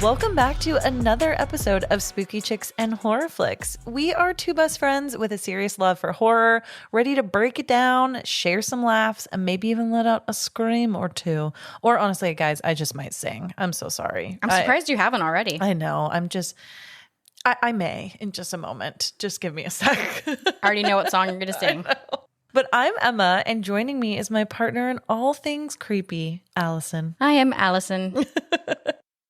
Welcome back to another episode of Spooky Chicks and Horror Flicks. We are two best friends with a serious love for horror, ready to break it down, share some laughs, and maybe even let out a scream or two. Or honestly, guys, I just might sing. I'm so sorry. I'm surprised you haven't already. I know. I may in just a moment. Just give me a sec. I already know what song you're going to sing. But I'm Emma, and joining me is my partner in all things creepy, Allison. I am Allison.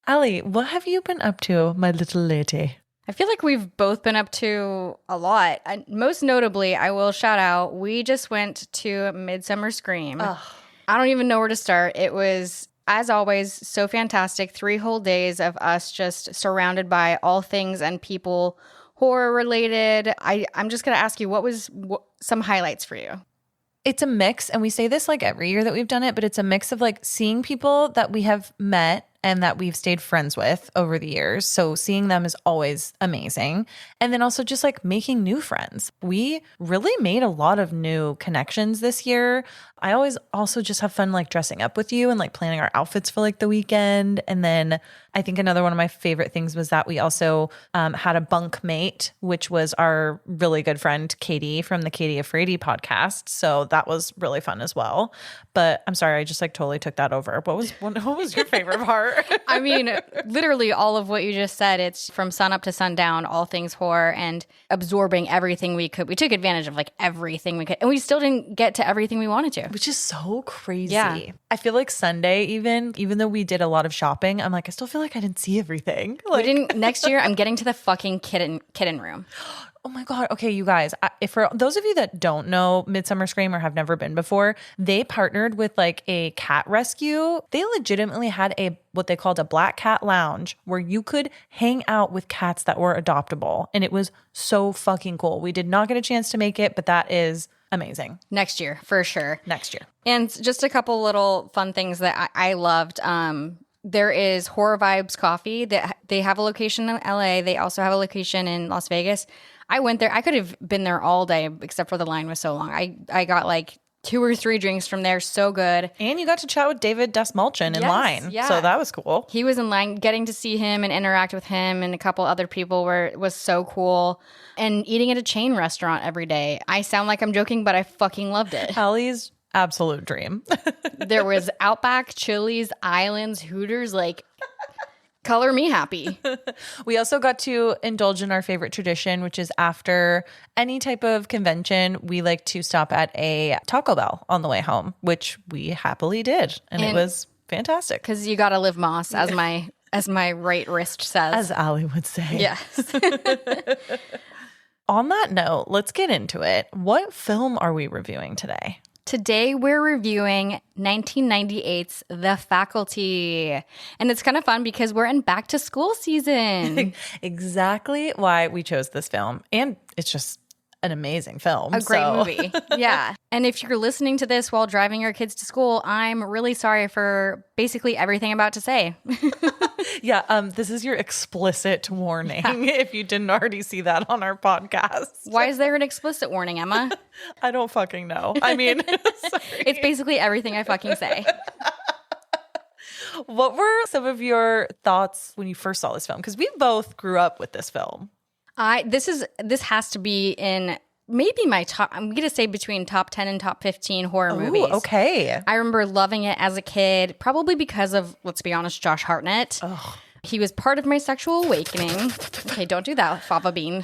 Allie, what have you been up to, my little lady? I feel like we've both been up to a lot. Most notably, I will shout out, we just went to Midsummer Scream. Ugh. I don't even know where to start. It was, as always, so fantastic. 3 whole days of us just surrounded by all things and people horror related. I'm just going to ask you, what was some highlights for you? It's a mix, and we say this like every year that we've done it, but it's a mix of like seeing people that we have met and that we've stayed friends with over the years. So seeing them is always amazing. And then also just like making new friends. We really made a lot of new connections this year. I always also just have fun like dressing up with you and like planning our outfits for like the weekend. And then I think another one of my favorite things was that we also had a bunk mate, which was our really good friend, Katie from the Katie Afraidy podcast. So that was really fun as well. But I'm sorry, I just like totally took that over. What was your favorite part? I mean, literally all of what you just said. It's from sun up to sundown, all things horror, and absorbing everything we could. We took advantage of like everything we could, and we still didn't get to everything we wanted to. Which is so crazy. Yeah. I feel like Sunday, even though we did a lot of shopping, I'm like, I still feel like I didn't see everything. Like, we didn't. Next year, I'm getting to the fucking kitten room. Oh my God. Okay, you guys, if for those of you that don't know Midsummer Scream or have never been before, they partnered with like a cat rescue. They legitimately had what they called a black cat lounge where you could hang out with cats that were adoptable. And it was so fucking cool. We did not get a chance to make it, but that is amazing. Next year, for sure. Next year. And just a couple little fun things that I loved. There is Horror Vibes Coffee. They have a location in LA. They also have a location in Las Vegas. I went there. I could have been there all day except for the line was so long. I got like 2 or 3 drinks from there. So good. And you got to chat with David Dastmalchian in line. Yeah. So that was cool. He was in line. Getting to see him and interact with him and a couple other people was so cool. And eating at a chain restaurant every day. I sound like I'm joking, but I fucking loved it. Allie's absolute dream. There was Outback, Chili's, Islands, Hooters, like color me happy. We also got to indulge in our favorite tradition, which is after any type of convention, we like to stop at a Taco Bell on the way home, which we happily did. And it was fantastic. Because you got to live Moss, as my right wrist says. As Allie would say. Yes. On that note, let's get into it. What film are we reviewing today? Today, we're reviewing 1998's The Faculty. And it's kind of fun because we're in back to school season. Exactly why we chose this film. And it's just an amazing film. A great movie. Yeah. And if you're listening to this while driving your kids to school, I'm really sorry for basically everything I'm about to say. Yeah, this is your explicit warning if you didn't already see that on our podcast. Why is there an explicit warning, Emma? I don't fucking know. I mean, it's basically everything I fucking say. What were some of your thoughts when you first saw this film? Because we both grew up with this film. This has to be in maybe my top, I'm going to say between top 10 and top 15 horror movies. Okay. I remember loving it as a kid, probably because of, let's be honest, Josh Hartnett. Ugh. He was part of my sexual awakening. Okay, don't do that, Fava Bean.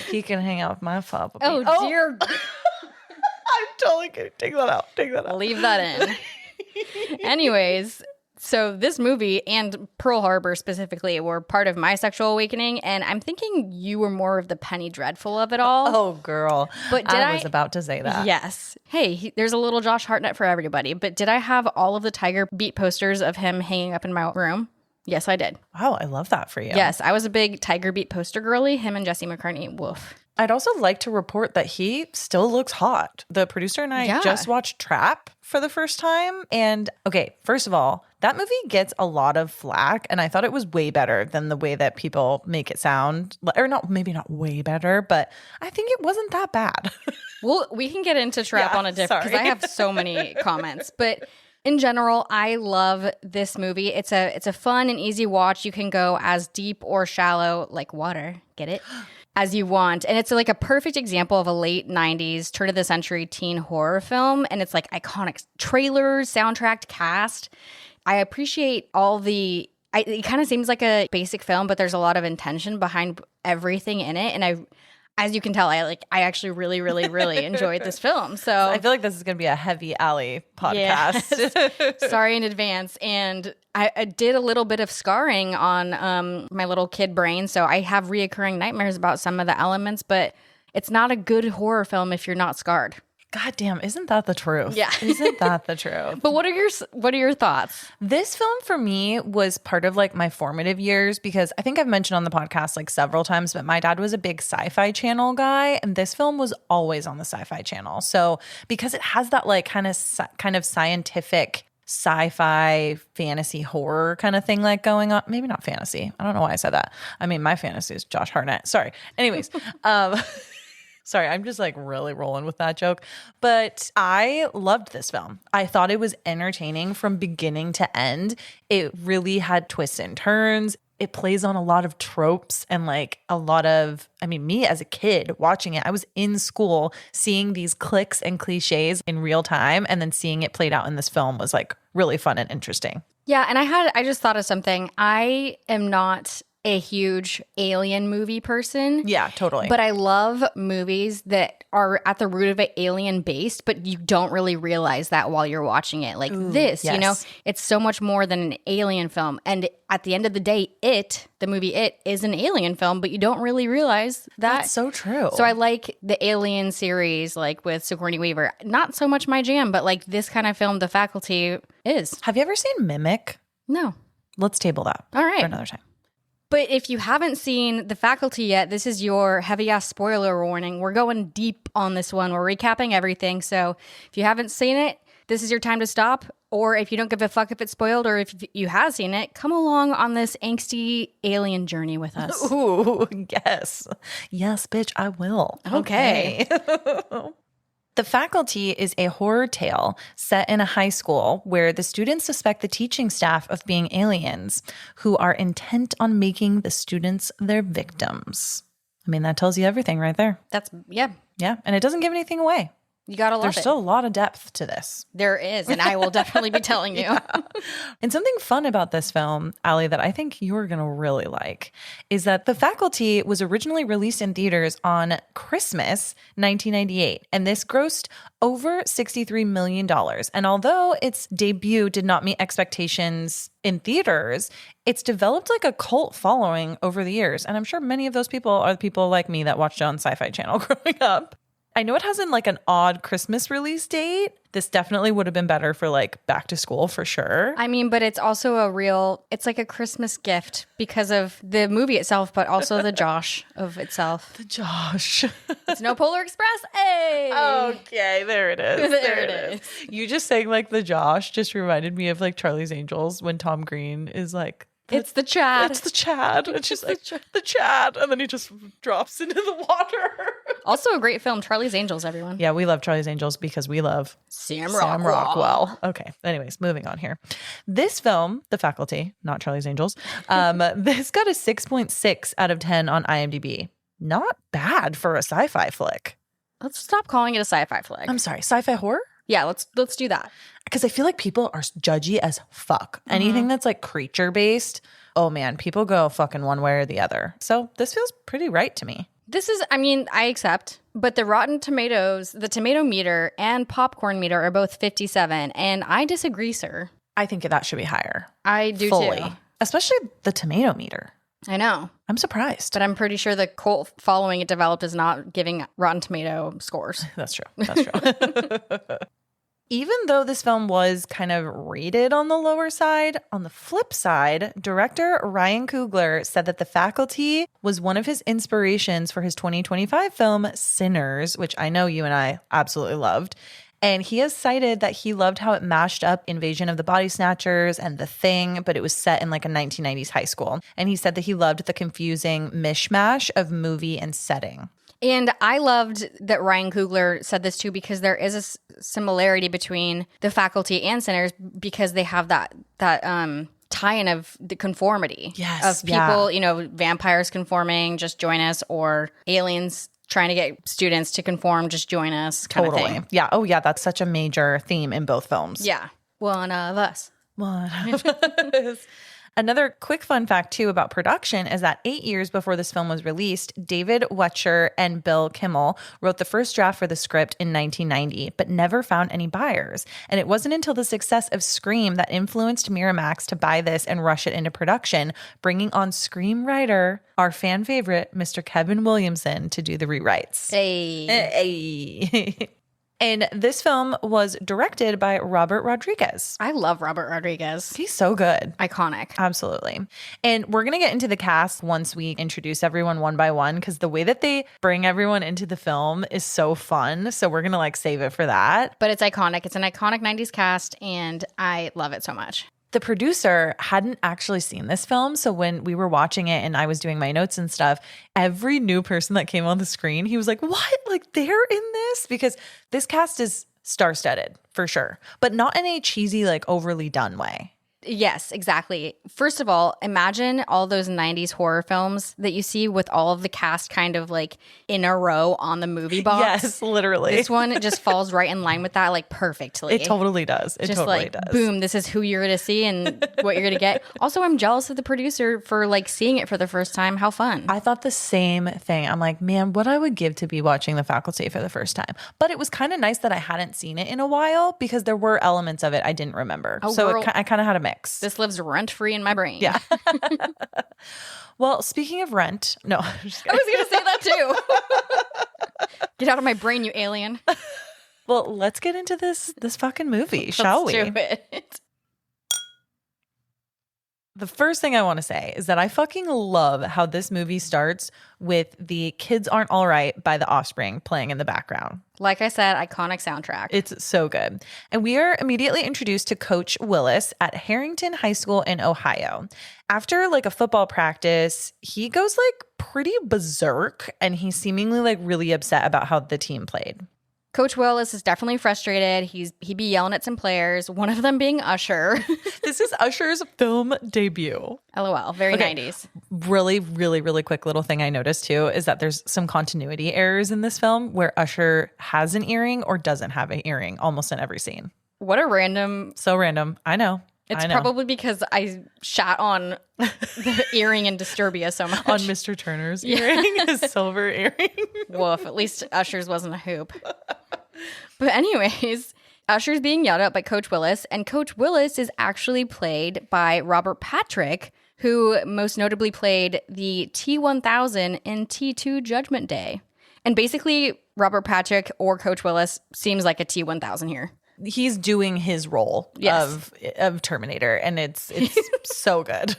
He can hang out with my Fava Bean. Oh, dear. I'm totally kidding. Take that out. Leave that in. Anyways, so this movie and Pearl Harbor specifically were part of my sexual awakening, and I'm thinking you were more of the Penny Dreadful of it all. Oh, girl. But I was about to say that. Yes. Hey, there's a little Josh Hartnett for everybody. But did I have all of the Tiger Beat posters of him hanging up in my room? Yes, I did. Wow, I love that for you. Yes, I was a big Tiger Beat poster girly. Him and Jesse McCartney. Woof. I'd also like to report that he still looks hot. The producer and I just watched Trap for the first time. And okay, first of all, that movie gets a lot of flack. And I thought it was way better than the way that people make it sound. Or not, maybe not way better, but I think it wasn't that bad. Well, we can get into Trap on a different, because I have so many comments. But In general, I love this movie. It's a fun and easy watch. You can go as deep or shallow, like water, get it, as you want. And it's like a perfect example of a late 90s, turn of the century teen horror film. And it's like iconic trailers, soundtrack, cast. I appreciate all the... it kind of seems like a basic film, but there's a lot of intention behind everything in it. And as you can tell, I actually really, really, really enjoyed this film. So I feel like this is going to be a heavy alley podcast. Yes. Sorry in advance. And I did a little bit of scarring on my little kid brain. So I have reoccurring nightmares about some of the elements, but it's not a good horror film if you're not scarred. God damn, isn't that the truth? Yeah. Isn't that the truth? But what are your thoughts? This film for me was part of like my formative years because I think I've mentioned on the podcast like several times, but my dad was a big sci-fi channel guy and this film was always on the sci-fi channel. So because it has that like kind of scientific sci-fi fantasy horror kind of thing like going on, maybe not fantasy. I don't know why I said that. I mean, my fantasy is Josh Hartnett. Sorry. Anyways, sorry, I'm just like really rolling with that joke. But I loved this film. I thought it was entertaining from beginning to end. It really had twists and turns. It plays on a lot of tropes and like a lot of, I mean, me as a kid watching it, I was in school seeing these cliques and cliches in real time. And then seeing it played out in this film was like really fun and interesting. Yeah. And I just thought of something. I am not a huge alien movie person. Yeah, totally. But I love movies that are at the root of it alien based, but you don't really realize that while you're watching it. Like this, yes. you know, it's so much more than an alien film. And at the end of the day, the movie It is an alien film, but you don't really realize that. That's so true. So I like the Alien series, like with Sigourney Weaver. Not so much my jam, but like this kind of film, The Faculty is. Have you ever seen Mimic? No. Let's table that. All right. For another time. But if you haven't seen The Faculty yet, this is your heavy-ass spoiler warning. We're going deep on this one. We're recapping everything. So if you haven't seen it, this is your time to stop. Or if you don't give a fuck if it's spoiled, or if you have seen it, come along on this angsty alien journey with us. Ooh, yes. Yes, bitch, I will. Okay. The Faculty is a horror tale set in a high school where the students suspect the teaching staff of being aliens who are intent on making the students their victims. I mean, that tells you everything right there. Yeah. Yeah, and it doesn't give anything away. You gotta love There's it. still a lot of depth to this. There is, and I will definitely be telling you. Yeah. And something fun about this film, Allie, that I think you're going to really like is that The Faculty was originally released in theaters on Christmas 1998, and this grossed over $63 million. And although its debut did not meet expectations in theaters, it's developed like a cult following over the years. And I'm sure many of those people are the people like me that watched it on Sci-Fi Channel growing up. I know it has like an odd Christmas release date. This definitely would have been better for like back to school for sure. I mean, but it's also it's like a Christmas gift because of the movie itself, but also the Josh of itself. The Josh. It's no Polar Express. Hey. Okay, there it is. There it is. You just saying like the Josh just reminded me of like Charlie's Angels when Tom Green is like, it's the Chad. It's the Chad. And she's like, the Chad. And then he just drops into the water. Also a great film, Charlie's Angels, everyone. Yeah, we love Charlie's Angels because we love Sam Rockwell. Okay, anyways, moving on here. This film, The Faculty, not Charlie's Angels, this got a 6.6 out of 10 on IMDb. Not bad for a sci-fi flick. Let's stop calling it a sci-fi flick. I'm sorry, sci-fi horror? Yeah, let's do that. Because I feel like people are judgy as fuck. Anything that's like creature based, oh man, people go fucking one way or the other. So this feels pretty right to me. This is, I mean, I accept, but the Rotten Tomatoes, the tomato meter and popcorn meter are both 57, and I disagree, sir. I think that should be higher. I do fully. too. Especially the tomato meter. I know. I'm surprised. But I'm pretty sure the cult following it developed is not giving Rotten Tomato scores. That's true. That's true. Even though this film was kind of rated on the lower side, on the flip side, director Ryan Coogler said that The Faculty was one of his inspirations for his 2025 film Sinners, which I know you and I absolutely loved. And he has cited that he loved how it mashed up Invasion of the Body Snatchers and The Thing, but it was set in like a 1990s high school. And he said that he loved the confusing mishmash of movie and setting. And I loved that Ryan Coogler said this too, because there is a similarity between the faculty and Sinners, because they have that tie-in of the conformity of people, vampires conforming, just join us, or aliens trying to get students to conform, just join us kind of thing. Yeah. Oh, yeah. That's such a major theme in both films. Yeah. One of us. One of us. Another quick fun fact, too, about production is that 8 years before this film was released, David Wetcher and Bill Kimmel wrote the first draft for the script in 1990, but never found any buyers. And it wasn't until the success of Scream that influenced Miramax to buy this and rush it into production, bringing on screenwriter, our fan favorite, Mr. Kevin Williamson, to do the rewrites. Hey. And this film was directed by Robert Rodriguez. I love Robert Rodriguez. He's so good. Iconic. Absolutely. And we're going to get into the cast once we introduce everyone one by one, because the way that they bring everyone into the film is so fun. So we're going to save it for that. But it's iconic. It's an iconic 90s cast, and I love it so much. The producer hadn't actually seen this film. So when we were watching it and I was doing my notes and stuff, every new person that came on the screen, he was like, what? They're in this? Because this cast is star-studded for sure, but not in a cheesy, overly done way. Yes, exactly. First of all, imagine all those 90s horror films that you see with all of the cast kind of in a row on the movie box. Yes, literally. This one just falls right in line with that perfectly. It totally does. It totally does. Boom, this is who you're going to see and what you're going to get. Also, I'm jealous of the producer for seeing it for the first time. How fun. I thought the same thing. I'm like, man, what I would give to be watching The Faculty for the first time. But it was kind of nice that I hadn't seen it in a while, because there were elements of it I didn't remember. I kind of had a mix. This lives rent-free in my brain. Yeah. Well, speaking of rent, no. I was going to say that too. Get out of my brain, you alien. Well, let's get into this fucking movie, shall we? Let's do it. The first thing I want to say is that I fucking love how this movie starts with the Kids Aren't All Right by The Offspring playing in the background. Like I said, iconic soundtrack. It's so good. And we are immediately introduced to Coach Willis at Herrington High School in Ohio. After a football practice, he goes pretty berserk, and he's seemingly really upset about how the team played. Coach Willis is definitely frustrated. He'd be yelling at some players, one of them being Usher. This is Usher's film debut. LOL, very 90s. Really, really, really quick little thing I noticed too is that there's some continuity errors in this film where Usher has an earring or doesn't have an earring almost in every scene. What a random. So random. I know. It's probably because I shat on the earring in Disturbia so much. On Mr. Turner's earring, his silver earring. Woof, at least Usher's wasn't a hoop. But anyways, Usher's being yelled at by Coach Willis, and Coach Willis is actually played by Robert Patrick, who most notably played the T-1000 in T2 Judgment Day. And basically, Robert Patrick or Coach Willis seems like a T-1000 here. He's doing his role of Terminator, and it's so good.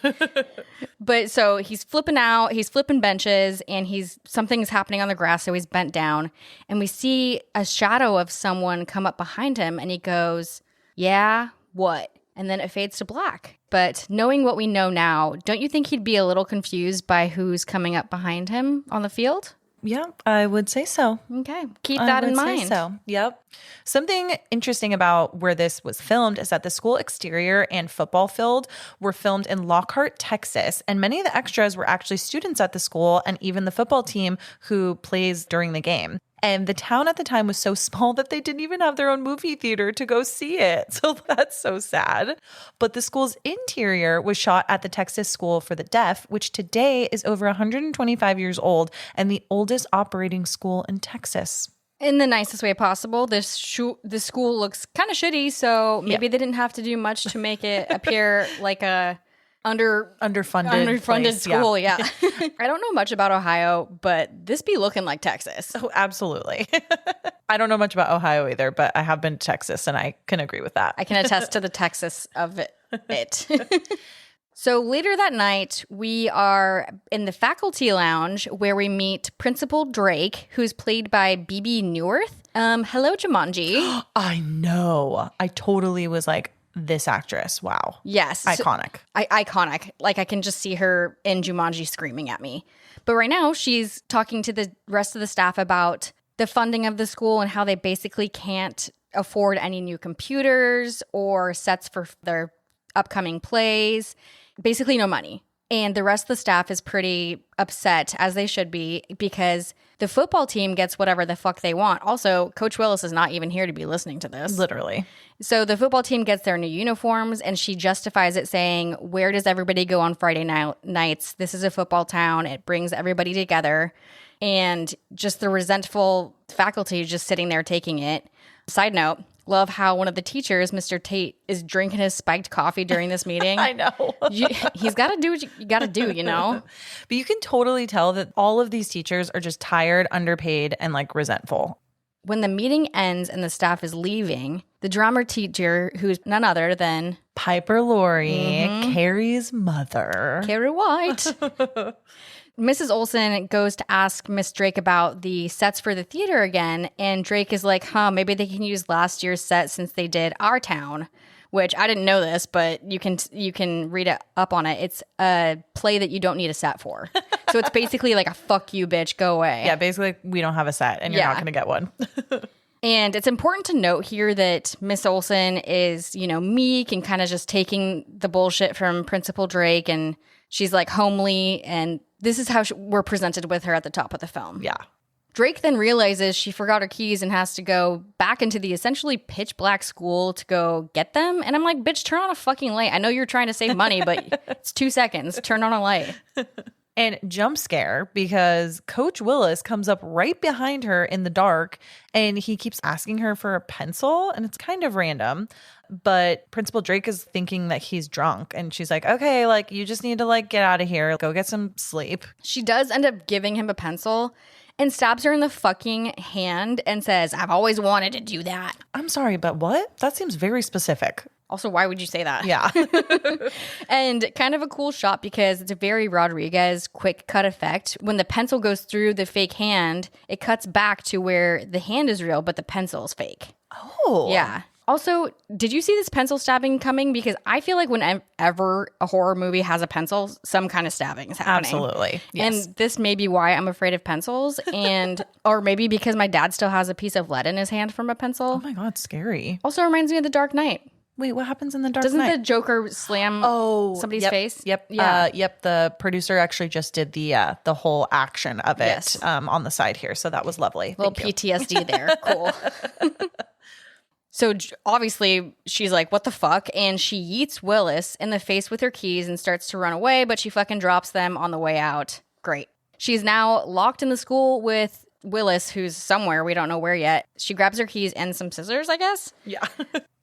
But so he's flipping out, he's flipping benches, and something's happening on the grass, so he's bent down. And we see a shadow of someone come up behind him, and he goes, "Yeah, what?" And then it fades to black. But knowing what we know now, don't you think he'd be a little confused by who's coming up behind him on the field? Yeah, I would say so. Okay. Keep that in mind. So, yep. Something interesting about where this was filmed is that the school exterior and football field were filmed in Lockhart, Texas, and many of the extras were actually students at the school and even the football team who plays during the game. And the town at the time was so small that they didn't even have their own movie theater to go see it. So that's so sad. But the school's interior was shot at the Texas School for the Deaf, which today is over 125 years old and the oldest operating school in Texas. In the nicest way possible. This school looks kind of shitty, so maybe they didn't have to do much to make it appear like a underfunded school. Yeah. I don't know much about Ohio, but this be looking like Texas. Oh, absolutely. I don't know much about Ohio either, but I have been to Texas and I can agree with that. I can attest to the Texas of it. So later that night, we are in the faculty lounge where we meet Principal Drake, who's played by BB Newirth. Hello, Jumanji. I know. I totally was like, this actress. Wow. Yes. Iconic. Iconic. Like, I can just see her in Jumanji screaming at me. But right now, she's talking to the rest of the staff about the funding of the school and how they basically can't afford any new computers or sets for their upcoming plays. Basically, no money. And the rest of the staff is pretty upset, as they should be, because the football team gets whatever the fuck they want. Also, Coach Willis is not even here to be listening to this. Literally. So the football team gets their new uniforms, and she justifies it saying, where does everybody go on Friday nights? This is a football town. It brings everybody together. And just the resentful faculty just sitting there taking it. Side note, love how one of the teachers, Mr. Tate, is drinking his spiked coffee during this meeting. I know. He's got to do what you got to do, you know? But you can totally tell that all of these teachers are just tired, underpaid, and like resentful. When the meeting ends and the staff is leaving, the drama teacher, who's none other than Piper Laurie, Carrie's mother. Carrie White. Mrs. Olsen goes to ask Miss Drake about the sets for the theater again, and Drake is like, maybe they can use last year's set since they did Our Town, which I didn't know this, but you can read it up on it. It's a play that you don't need a set for. So it's basically like a fuck you, bitch, go away. Yeah, basically, we don't have a set, and you're not going to get one. And it's important to note here that Miss Olsen is, meek and kind of just taking the bullshit from Principal Drake, and she's like homely, and this is how we're presented with her at the top of the film. Yeah. Drake then realizes she forgot her keys and has to go back into the essentially pitch black school to go get them. And I'm like, bitch, turn on a fucking light. I know you're trying to save money, but it's 2 seconds. Turn on a light. And jump scare, because Coach Willis comes up right behind her in the dark, and he keeps asking her for a pencil, and it's kind of random. But Principal Drake is thinking that he's drunk, and she's like, okay, like, you just need to like get out of here, go get some sleep. She does end up giving him a pencil and stabs her in the fucking hand and says, I've always wanted to do that. I'm sorry, but what? That seems very specific. Also, why would you say that? Yeah. And kind of a cool shot because it's a very Rodriguez quick cut effect. When the pencil goes through the fake hand, it cuts back to where the hand is real, but the pencil is fake. Oh. Yeah. Also, did you see this pencil stabbing coming? Because I feel like whenever a horror movie has a pencil, some kind of stabbing is happening. Absolutely. Yes. And this may be why I'm afraid of pencils. Or maybe because my dad still has a piece of lead in his hand from a pencil. Oh my God, scary. Also reminds me of The Dark Knight. Wait, what happens in The Dark Doesn't Knight? the Joker slam somebody's face? Yep. Yeah. Yep. The producer actually just did the whole action of it Yes. on the side here. So that was lovely. Little PTSD there. Cool. So obviously she's like, what the fuck? And she yeets Willis in the face with her keys and starts to run away, but she fucking drops them on the way out. Great. She's now locked in the school with Willis, who's somewhere. We don't know where yet. She grabs her keys and some scissors, I guess. Yeah.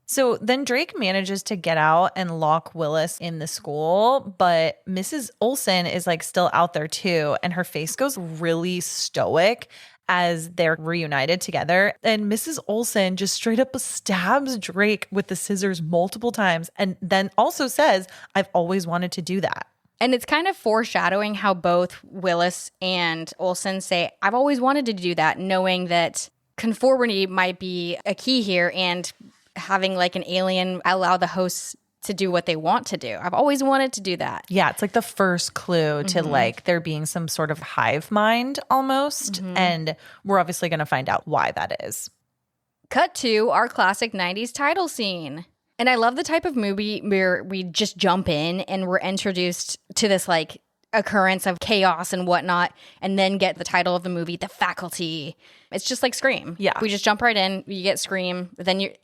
So then Drake manages to get out and lock Willis in the school, but Mrs. Olsen is like still out there too, and her face goes really stoic as they're reunited together. And Mrs. Olsen just straight up stabs Drake with the scissors multiple times and then also says, I've always wanted to do that. And it's kind of foreshadowing how both Willis and Olsen say, I've always wanted to do that, knowing that conformity might be a key here and having like an alien allow the hosts to do what they want to do. I've always wanted to do that. Yeah, it's like the first clue to like there being some sort of hive mind almost. And we're obviously going to find out why that is. Cut to our classic 90s title scene. And I love the type of movie where we just jump in and we're introduced to this like occurrence of chaos and whatnot, and then get the title of the movie, The Faculty. It's just like Scream. Yeah. We just jump right in, you get Scream,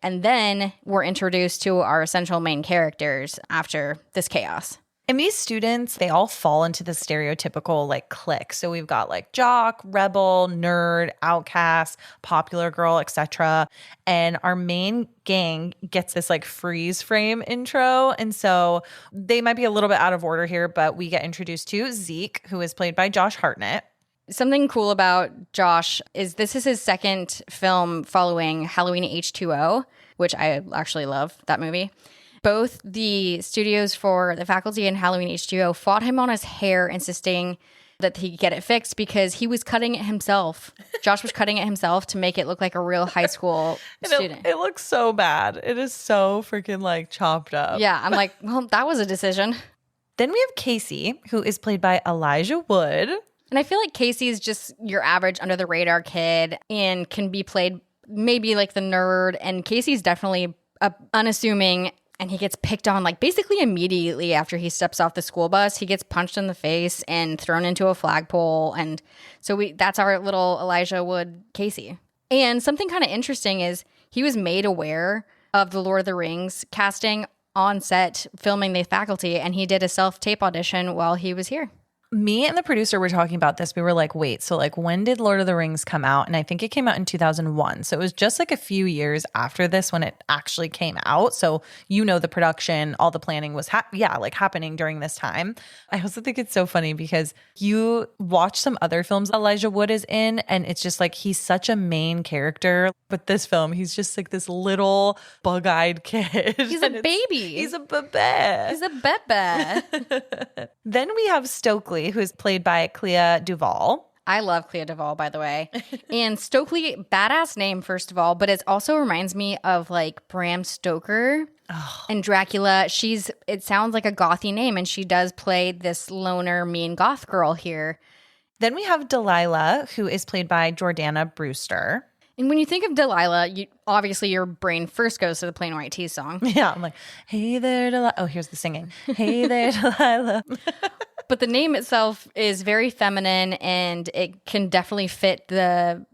and then we're introduced to our essential main characters after this chaos. And these students, they all fall into the stereotypical like clique. So we've got like jock, rebel, nerd, outcast, popular girl, etc. And our main gang gets this like freeze frame intro. And so they might be a little bit out of order here, but we get introduced to Zeke, who is played by Josh Hartnett. Something cool about Josh is this is his second film following Halloween H2O, which I actually love that movie. Both the studios for The Faculty and Halloween H2O fought him on his hair, insisting that he could get it fixed because he was cutting it himself. Josh was cutting it himself to make it look like a real high school student. It looks so bad. It is so freaking like chopped up. Yeah, I'm like, well, that was a decision. Then we have Casey, who is played by Elijah Wood. And I feel like Casey is just your average under the radar kid and can be played maybe like the nerd. And Casey's definitely unassuming, and he gets picked on like basically immediately after he steps off the school bus. He gets punched in the face and thrown into a flagpole. And so that's our little Elijah Wood Casey. And something kind of interesting is he was made aware of the Lord of the Rings casting on set filming the Faculty, and he did a self-tape audition while he was here. Me and the producer were talking about this. We were like, wait, so like when did Lord of the Rings come out? And I think it came out in 2001. So it was just like a few years after this when it actually came out. So, you know, the production, all the planning was happening during this time. I also think it's so funny because you watch some other films Elijah Wood is in, and it's just like he's such a main character. But this film, he's just like this little bug-eyed kid. He's a baby. He's a bebe. He's a bebe. Then we have Stokely, who is played by Clea Duvall. I love Clea Duvall, by the way. And Stokely, badass name, first of all, but it also reminds me of like Bram Stoker and Dracula. It sounds like a gothy name, and she does play this loner, mean goth girl here. Then we have Delilah, who is played by Jordana Brewster. And when you think of Delilah, obviously your brain first goes to the Plain White T's song. Yeah, I'm like, hey there, Delilah. Oh, here's the singing. Hey there, Delilah. But the name itself is very feminine, and it can definitely fit the,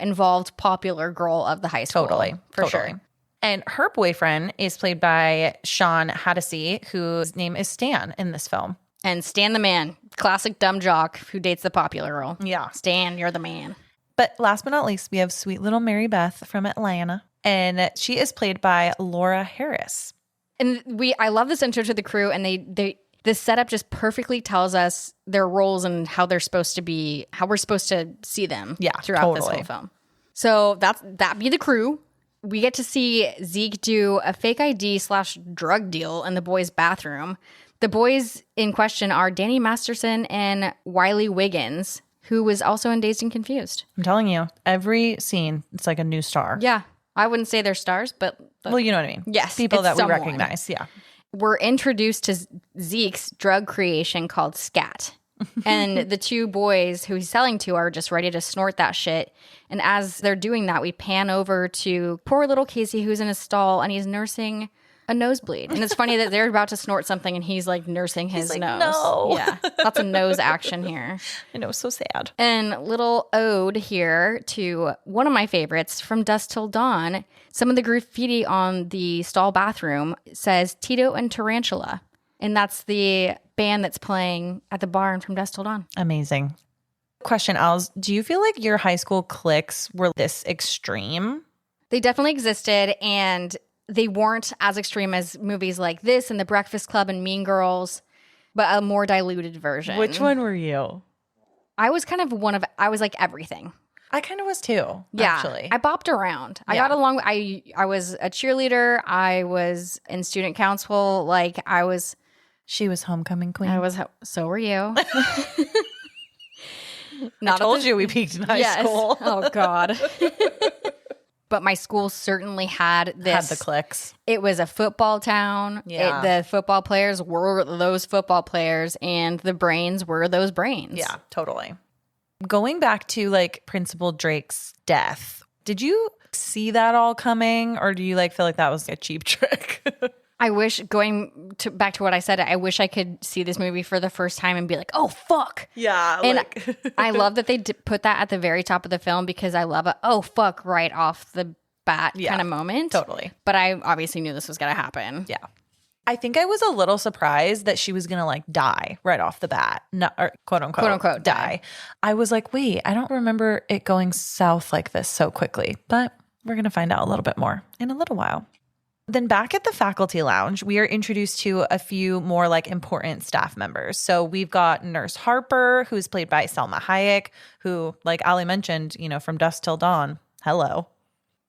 involved popular girl of the high school. Totally. Sure. And her boyfriend is played by Sean Hattasey, whose name is Stan in this film. And Stan the man, classic dumb jock who dates the popular girl. Yeah. Stan, you're the man. But last but not least, we have sweet little Mary Beth from Atlanta, and she is played by Laura Harris. And I love this intro to the crew, and this setup just perfectly tells us their roles and how they're supposed to be, how we're supposed to see them throughout this whole film. So that be the crew. We get to see Zeke do a fake ID/drug deal in the boys' bathroom. The boys in question are Danny Masterson and Wiley Wiggins, who was also in Dazed and Confused. I'm telling you, every scene, it's like a new star. Yeah. I wouldn't say they're stars, but well, you know what I mean. Yes. People that we recognize. Yeah. We're introduced to Zeke's drug creation called Scat. And the two boys who he's selling to are just ready to snort that shit. And as they're doing that, we pan over to poor little Casey, who's in a stall, and he's nursing a nosebleed. And it's funny that they're about to snort something and he's like nursing his nose. No. Yeah. Lots of nose action here. I know, so sad. And little ode here to one of my favorites, From Dusk Till Dawn. Some of the graffiti on the stall bathroom says Tito and Tarantula. And that's the band that's playing at the bar in From Dusk Till Dawn. Amazing. Question, Els, do you feel like your high school cliques were this extreme? They definitely existed, and they weren't as extreme as movies like this and The Breakfast Club and Mean Girls, but a more diluted version. Which one were you? I was kind of I was like everything. I kind of was too, yeah, actually. I bopped around. I got along. I was a cheerleader. I was in student council. She was homecoming queen. So were you. I told you we peaked in high school. Oh, God. But my school certainly had this. Had the cliques. It was a football town. Yeah. The football players were those football players, and the brains were those brains. Yeah, totally. Going back to like Principal Drake's death, did you see that all coming, or do you feel like that was a cheap trick? I wish, back to what I said, I wish I could see this movie for the first time and be like, oh, fuck. Yeah. And I love that they put that at the very top of the film, because I love a, oh, fuck, right off the bat kind of moment. Totally. But I obviously knew this was going to happen. Yeah. I think I was a little surprised that she was going to die right off the bat, or quote unquote die. I was like, wait, I don't remember it going south like this so quickly, but we're going to find out a little bit more in a little while. Then back at the faculty lounge, we are introduced to a few more important staff members. So we've got Nurse Harper, who's played by Selma Hayek, who, like Ali mentioned, From Dusk Till Dawn. Hello.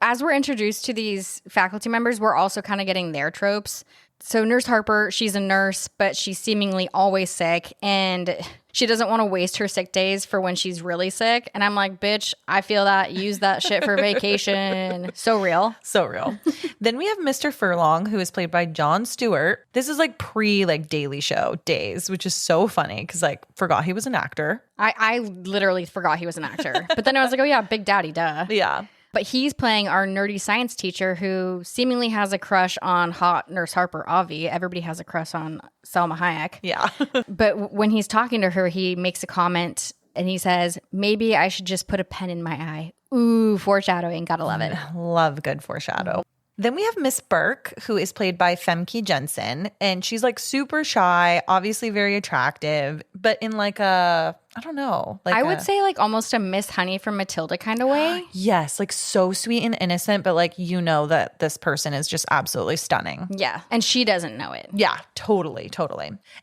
As we're introduced to these faculty members, we're also kind of getting their tropes. So Nurse Harper, she's a nurse, but she's seemingly always sick, and she doesn't want to waste her sick days for when she's really sick. And I'm like, bitch, I feel that. Use that shit for vacation. So real. So real. Then we have Mr. Furlong, who is played by Jon Stewart. This is like pre like Daily Show days, which is so funny because like forgot he was an actor. I literally forgot he was an actor. But then I was like, oh yeah, Big Daddy, duh. Yeah. But he's playing our nerdy science teacher who seemingly has a crush on hot Nurse Harper Avi. Everybody has a crush on Selma Hayek. Yeah. But when he's talking to her, he makes a comment and he says, maybe I should just put a pen in my eye. Ooh, foreshadowing. Gotta love it. Love good foreshadow. Then we have Miss Burke, who is played by Femke Jensen, and she's like super shy, obviously very attractive, but in like a, I don't know. Like I would say like almost a Miss Honey from Matilda kind of way. Yes, like so sweet and innocent, but like you know that this person is just absolutely stunning. Yeah, and she doesn't know it. Yeah, totally.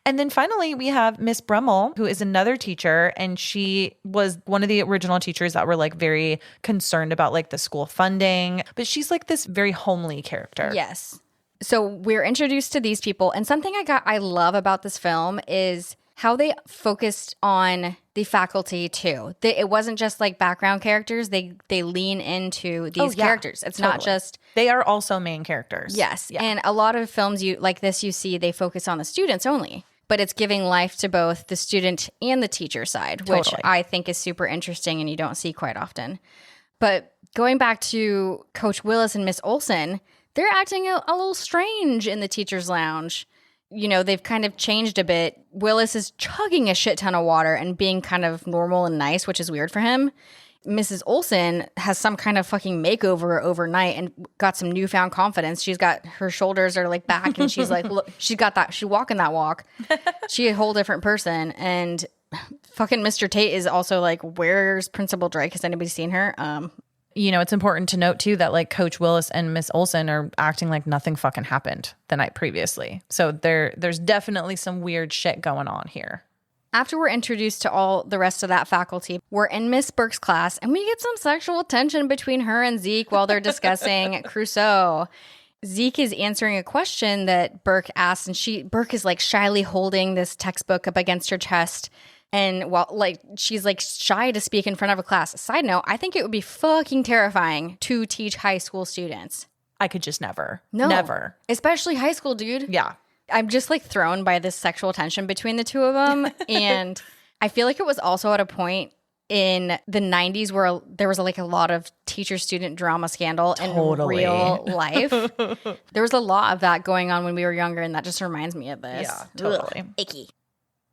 And then finally, we have Miss Brummel, who is another teacher, and she was one of the original teachers that were like very concerned about like the school funding, but she's like this very homely character. Yes. So we're introduced to these people, and something I love about this film is how they focused on the faculty too. It wasn't just like background characters. They lean into these characters. It's not just they are also main characters. Yes. Yeah. And a lot of films like this you see they focus on the students only. But it's giving life to both the student and the teacher side, which I think is super interesting and you don't see quite often. But going back to Coach Willis and Miss Olson, they're acting a little strange in the teacher's lounge. You know, they've kind of changed a bit. Willis is chugging a shit ton of water and being kind of normal and nice, which is weird for him. Mrs. Olson has some kind of fucking makeover overnight and got some newfound confidence. She's got her shoulders are like back and she's like, look, she's got that, she's walking that walk. She's a whole different person. And fucking Mr. Tate is also like, where's Principal Drake? Has anybody seen her? You know, it's important to note too that like Coach Willis and Miss Olson are acting like nothing fucking happened the night previously. So there's definitely some weird shit going on here. After we're introduced to all the rest of that faculty, we're in Miss Burke's class and we get some sexual tension between her and Zeke while they're discussing Crusoe. Zeke is answering a question that Burke asks, and Burke is like shyly holding this textbook up against her chest. And while like she's like shy to speak in front of a class. Side note, I think it would be fucking terrifying to teach high school students. I could just never. No. Never. Especially high school, dude. Yeah. I'm just like thrown by this sexual tension between the two of them. And I feel like it was also at a point in the 90s where there was like a lot of teacher-student drama scandal in real life. There was a lot of that going on when we were younger, and that just reminds me of this. Yeah, totally. Ugh, icky.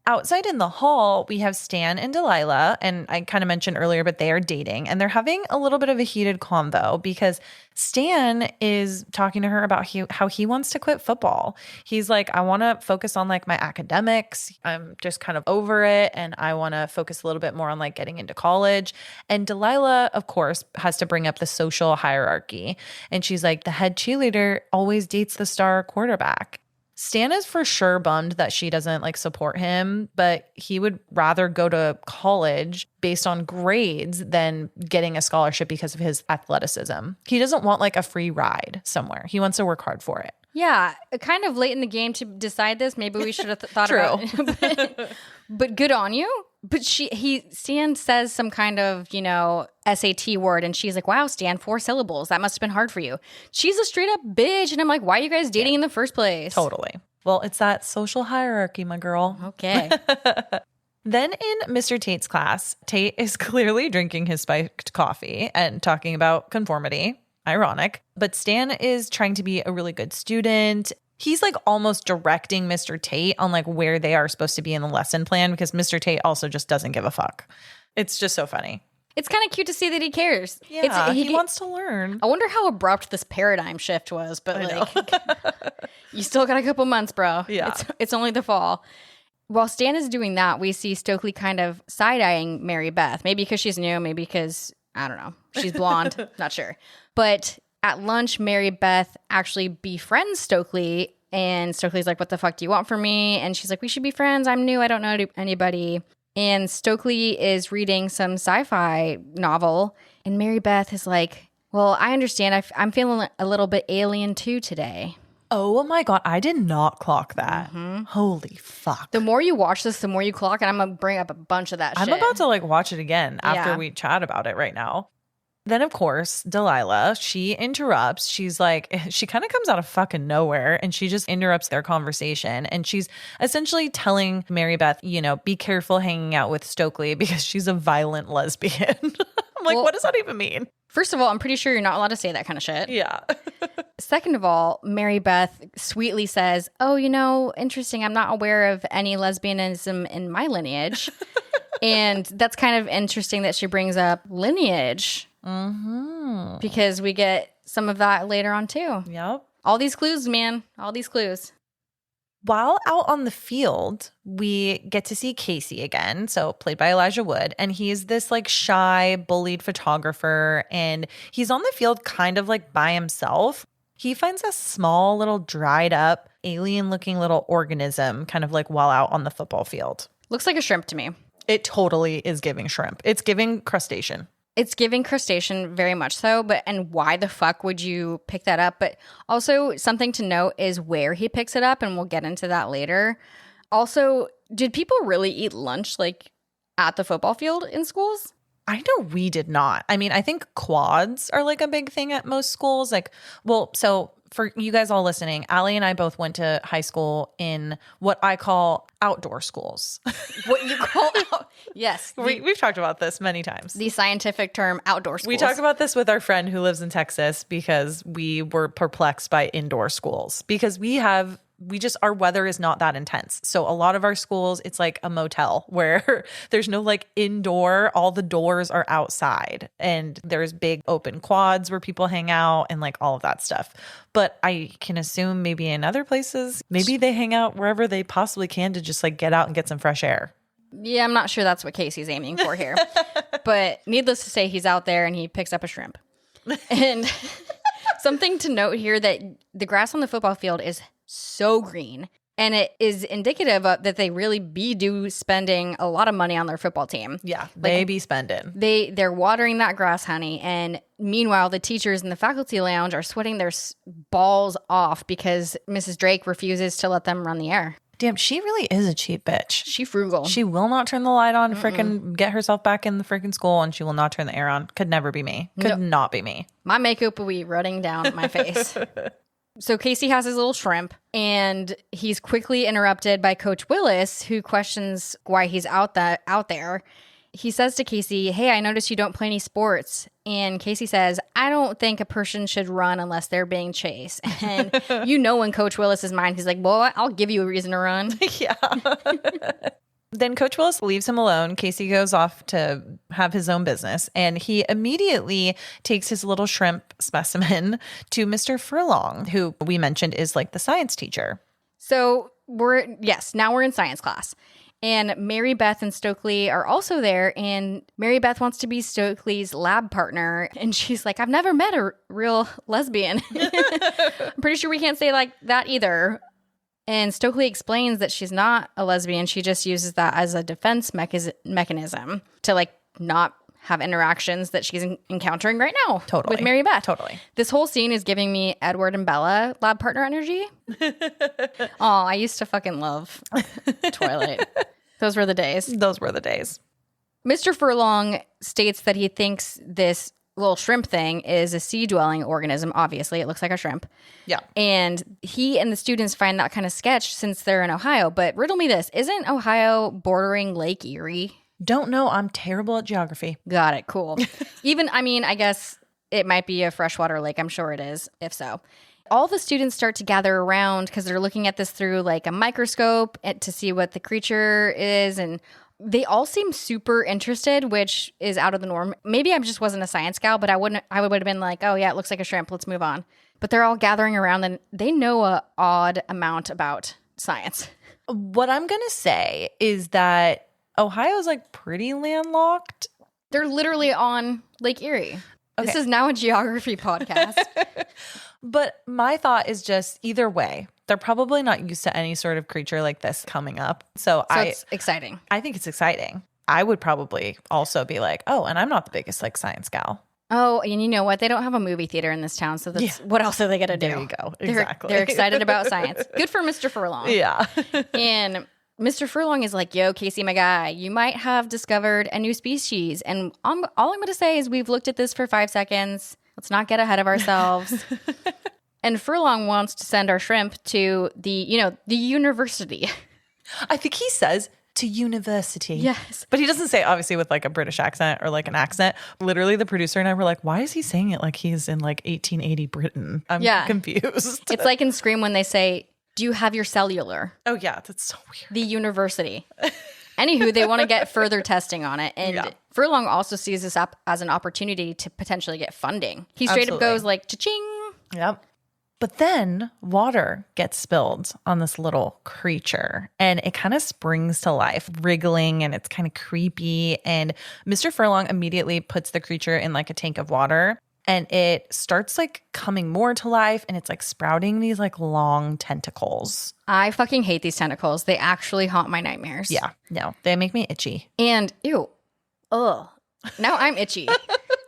Outside in the hall, we have Stan and Delilah, and I kind of mentioned earlier, but they are dating, and they're having a little bit of a heated convo because Stan is talking to her about how he wants to quit football. He's like, I want to focus on like my academics. I'm just kind of over it, and I want to focus a little bit more on like getting into college. And Delilah, of course, has to bring up the social hierarchy, and she's like, the head cheerleader always dates the star quarterback. Stan is for sure bummed that she doesn't like support him, but he would rather go to college based on grades than getting a scholarship because of his athleticism. He doesn't want like a free ride somewhere. He wants to work hard for it. Yeah, kind of late in the game to decide this. Maybe we should have thought about it. But good on you. But Stan says some kind of, SAT word, and she's like, wow, Stan, 4 syllables. That must have been hard for you. She's a straight up bitch. And I'm like, why are you guys dating in the first place? Totally. Well, it's that social hierarchy, my girl. Okay. Then in Mr. Tate's class, Tate is clearly drinking his spiked coffee and talking about conformity. Ironic. But Stan is trying to be a really good student. He's like almost directing Mr. Tate on like where they are supposed to be in the lesson plan because Mr. Tate also just doesn't give a fuck. It's just so funny. It's kind of cute to see that he cares. Yeah, he wants to learn. I wonder how abrupt this paradigm shift was, but you still got a couple months, bro. Yeah. It's only the fall. While Stan is doing that, we see Stokely kind of side-eyeing Mary Beth. Maybe because she's new, maybe because, I don't know, she's blonde. Not sure. But at lunch, Mary Beth actually befriends Stokely, and Stokely's like, what the fuck do you want from me? And she's like, we should be friends. I'm new. I don't know anybody. And Stokely is reading some sci-fi novel, and Mary Beth is like, well, I understand. I'm feeling a little bit alien too today. Oh my God. I did not clock that. Holy fuck. The more you watch this, the more you clock, and I'm going to bring up a bunch of that shit. I'm about to like watch it again after Yeah. we chat about it right now. Then, of course, Delilah, she interrupts. She's like, she kind of comes out of fucking nowhere and she just interrupts their conversation. And she's essentially telling Mary Beth, you know, be careful hanging out with Stokely because she's a violent lesbian. I'm like, Well, what does that even mean? First of all, I'm pretty sure you're not allowed to say that kind of shit. Yeah. Second of all, Mary Beth sweetly says, oh, you know, interesting. I'm not aware of any lesbianism in my lineage. And that's kind of interesting that she brings up lineage. Because we get some of that later on too. Yep. All these clues, man. All these clues. While out on the field, we get to see Casey again, so played by Elijah Wood, and he's this like shy, bullied photographer, and he's on the field kind of like by himself. He finds a small little dried up, alien-looking little organism kind of like while out on the football field. Looks like a shrimp to me. It totally is giving shrimp. It's giving crustacean. It's giving crustacean very much so, and why the fuck would you pick that up? But also something to note is where he picks it up, and we'll get into that later. Also, did people really eat lunch like at the football field in schools? I know we did not. I mean, I think quads are like a big thing at most schools. Like, well, so for you guys all listening, Allie and I both went to high school in what I call outdoor schools. What you call yes. We've talked about this many times. The scientific term outdoor schools. We talked about this with our friend who lives in Texas because we were perplexed by indoor schools because our weather is not that intense. So a lot of our schools, it's like a motel where there's no like indoor, all the doors are outside and there's big open quads where people hang out and like all of that stuff. But I can assume maybe in other places, maybe they hang out wherever they possibly can to just like get out and get some fresh air. Yeah, I'm not sure that's what Casey's aiming for here. But needless to say, he's out there and he picks up a shrimp. And something to note here that the grass on the football field is so green, and it is indicative of that they really do spending a lot of money on their football team. Yeah, they be spending. They're watering that grass, honey, and meanwhile the teachers in the faculty lounge are sweating their balls off because Mrs. Drake refuses to let them run the air. Damn, she really is a cheap bitch. She frugal. She will not turn the light on, freaking get herself back in the freaking school, and she will not turn the air on. Could never be me. Could not be me. My makeup will be running down my face. So Casey has his little shrimp, and he's quickly interrupted by Coach Willis, who questions why he's out there. He says to Casey, hey, I noticed you don't play any sports. And Casey says, I don't think a person should run unless they're being chased. And you know, in Coach Willis's mind, he's like, well, I'll give you a reason to run. Yeah. Then Coach Willis leaves him alone. Casey goes off to have his own business, and he immediately takes his little shrimp specimen to Mr. Furlong, who we mentioned is like the science teacher. So now we're in science class. And Mary Beth and Stokely are also there, and Mary Beth wants to be Stokely's lab partner. And she's like, I've never met a real lesbian. I'm pretty sure we can't say like that either. And Stokely explains that she's not a lesbian. She just uses that as a defense mechanism to like not have interactions that she's encountering right now. Totally. With Mary Beth. Totally. This whole scene is giving me Edward and Bella lab partner energy. Oh, I used to fucking love Twilight. Those were the days. Those were the days. Mr. Furlong states that he thinks this little shrimp thing is a sea-dwelling organism. Obviously, it looks like a shrimp. Yeah. And he and the students find that kind of sketch since they're in Ohio. But riddle me this. Isn't Ohio bordering Lake Erie? Don't know. I'm terrible at geography. Got it. Cool. I guess it might be a freshwater lake. I'm sure it is, if so. All the students start to gather around because they're looking at this through like a microscope to see what the creature is. And they all seem super interested, which is out of the norm. Maybe I just wasn't a science gal, but I would have been like, oh yeah, it looks like a shrimp. Let's move on. But they're all gathering around and they know a odd amount about science. What I'm going to say is that Ohio's like pretty landlocked. They're literally on Lake Erie. Okay. This is now a geography podcast. But my thought is just either way, they're probably not used to any sort of creature like this coming up. So it's exciting. I think it's exciting. I would probably also be like, oh, and I'm not the biggest like science gal. Oh, and you know what? They don't have a movie theater in this town, so that's what else are they gonna do? There you go. Exactly. They're excited about science. Good for Mr. Furlong. Yeah. And Mr. Furlong is like, yo, Casey, my guy, you might have discovered a new species. And all I'm going to say is we've looked at this for 5 seconds. Let's not get ahead of ourselves. And Furlong wants to send our shrimp to the university. I think he says to university. Yes. But he doesn't say, obviously, with like a British accent or like an accent. Literally, the producer and I were like, why is he saying it like he's in like 1880 Britain? I'm confused. It's like in Scream when they say, do you have your cellular? Oh, yeah. That's so weird. The university. Anywho, they want to get further testing on it. And Furlong also sees this up as an opportunity to potentially get funding. He straight up goes like, cha-ching. Yep. But then water gets spilled on this little creature and it kind of springs to life, wriggling, and it's kind of creepy. And Mr. Furlong immediately puts the creature in like a tank of water and it starts like coming more to life and it's like sprouting these like long tentacles. I fucking hate these tentacles. They actually haunt my nightmares. Yeah, no, they make me itchy. And ew, ugh. Now I'm itchy.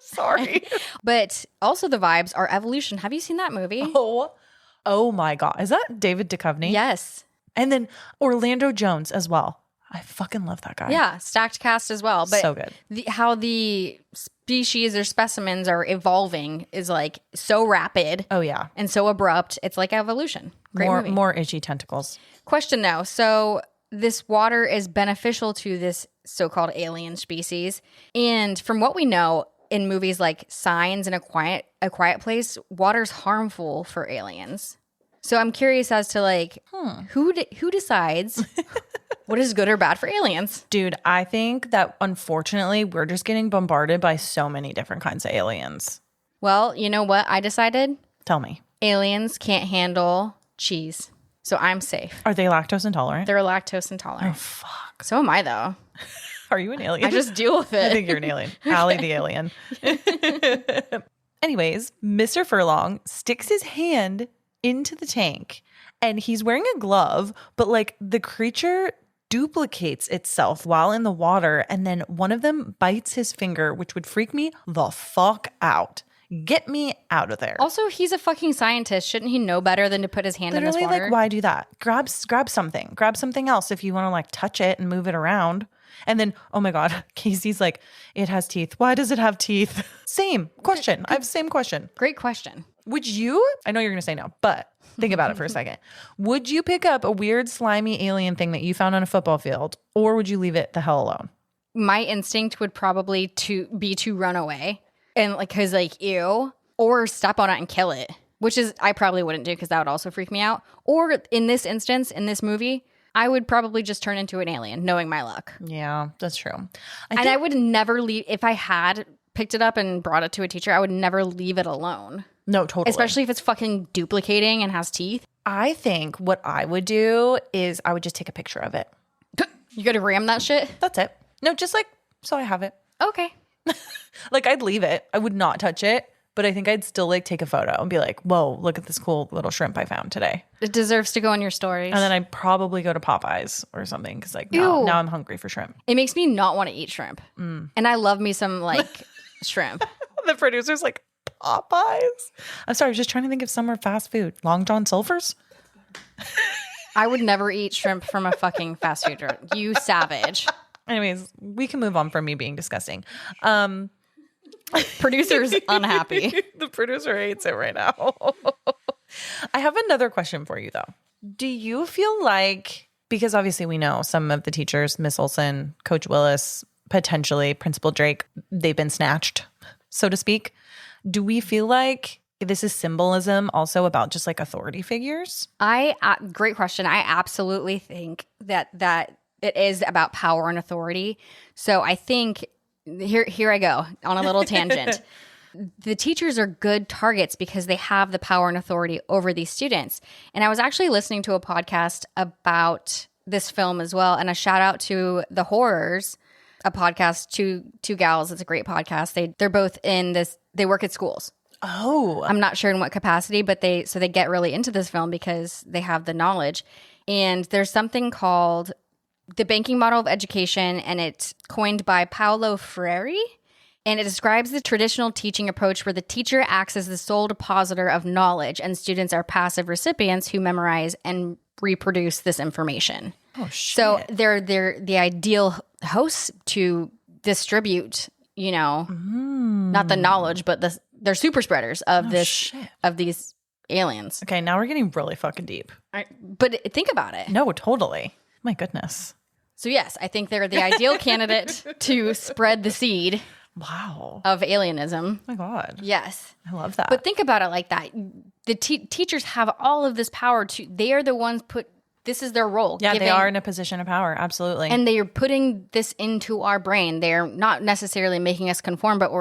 Sorry. But also the vibes are evolution. Have you seen that movie? Oh my God. Is that David Duchovny? Yes. And then Orlando Jones as well. I fucking love that guy. Yeah, stacked cast as well. But so good. How the species or specimens are evolving is like so rapid. Oh yeah. And so abrupt. It's like evolution. Great movie. More itchy tentacles. Question though. So this water is beneficial to this so-called alien species. And from what we know in movies like Signs and A Quiet Place, water's harmful for aliens. So I'm curious as to like who decides what is good or bad for aliens? Dude, I think that unfortunately we're just getting bombarded by so many different kinds of aliens. Well, you know what I decided? Tell me. Aliens can't handle cheese. So I'm safe. Are they lactose intolerant? They're lactose intolerant. Oh, fuck. So am I, though. Are you an alien? I just deal with it. I think you're an alien. Allie the alien. Anyways, Mr. Furlong sticks his hand into the tank and he's wearing a glove, but like the creature duplicates itself while in the water and then one of them bites his finger, which would freak me the fuck out. Get me out of there. Also, he's a fucking scientist. Shouldn't he know better than to put his hand in this water? Like, why do that? Grab something. Grab something else if you want to like touch it and move it around. And then, oh my God, Casey's like, it has teeth. Why does it have teeth? Same question. I have the same question. Great question. Would you, I know you're going to say no, but think about it for a second. Would you pick up a weird, slimy alien thing that you found on a football field, or would you leave it the hell alone? My instinct would probably be to run away. And like, cause like, ew, or step on it and kill it, which is, I probably wouldn't do because that would also freak me out. Or in this instance, in this movie, I would probably just turn into an alien, knowing my luck. Yeah, that's true. I would never leave, if I had picked it up and brought it to a teacher, I would never leave it alone. No, totally. Especially if it's fucking duplicating and has teeth. I think what I would do is I would just take a picture of it. You gotta ram that shit? That's it. No, just like, so I have it. Okay. Like I'd leave it. I would not touch it, but I think I'd still like take a photo and be like, whoa, look at this cool little shrimp I found today. It deserves to go on your stories. And then I'd probably go to Popeyes or something because like now I'm hungry for shrimp. It makes me not want to eat shrimp. And I love me some like shrimp. The producer's like, Popeyes? I'm sorry, I was just trying to think of summer fast food. Long John Silver's? I would never eat shrimp from a fucking fast food truck. You savage. Anyways, we can move on from me being disgusting. Producer's unhappy. The producer hates it right now. I have another question for you, though. Do you feel like, because obviously we know some of the teachers, Miss Olson, Coach Willis, potentially Principal Drake, they've been snatched, so to speak. Do we feel like this is symbolism also about just like authority figures? Great question. I absolutely think that it is about power and authority. So I think here I go on a little tangent. The teachers are good targets because they have the power and authority over these students. And I was actually listening to a podcast about this film as well. And a shout out to The Horrors, a podcast, two gals. It's a great podcast. They're both in this, they work at schools. Oh. I'm not sure in what capacity, but they get really into this film because they have the knowledge. And there's something called the banking model of education, and it's coined by Paulo Freire. And it describes the traditional teaching approach where the teacher acts as the sole depositor of knowledge and students are passive recipients who memorize and reproduce this information. Oh, shit. So they're the ideal hosts to distribute, not the knowledge, but they're super spreaders of of these aliens. Okay, now we're getting really fucking deep. But think about it. No, totally. My goodness. So yes, I think they're the ideal candidate to spread the seed. Wow. Of alienism. Oh my God. Yes. I love that. But think about it like that. The teachers have all of this power they are the ones this is their role. Yeah, they are in a position of power. Absolutely. And they are putting this into our brain. They're not necessarily making us conform, but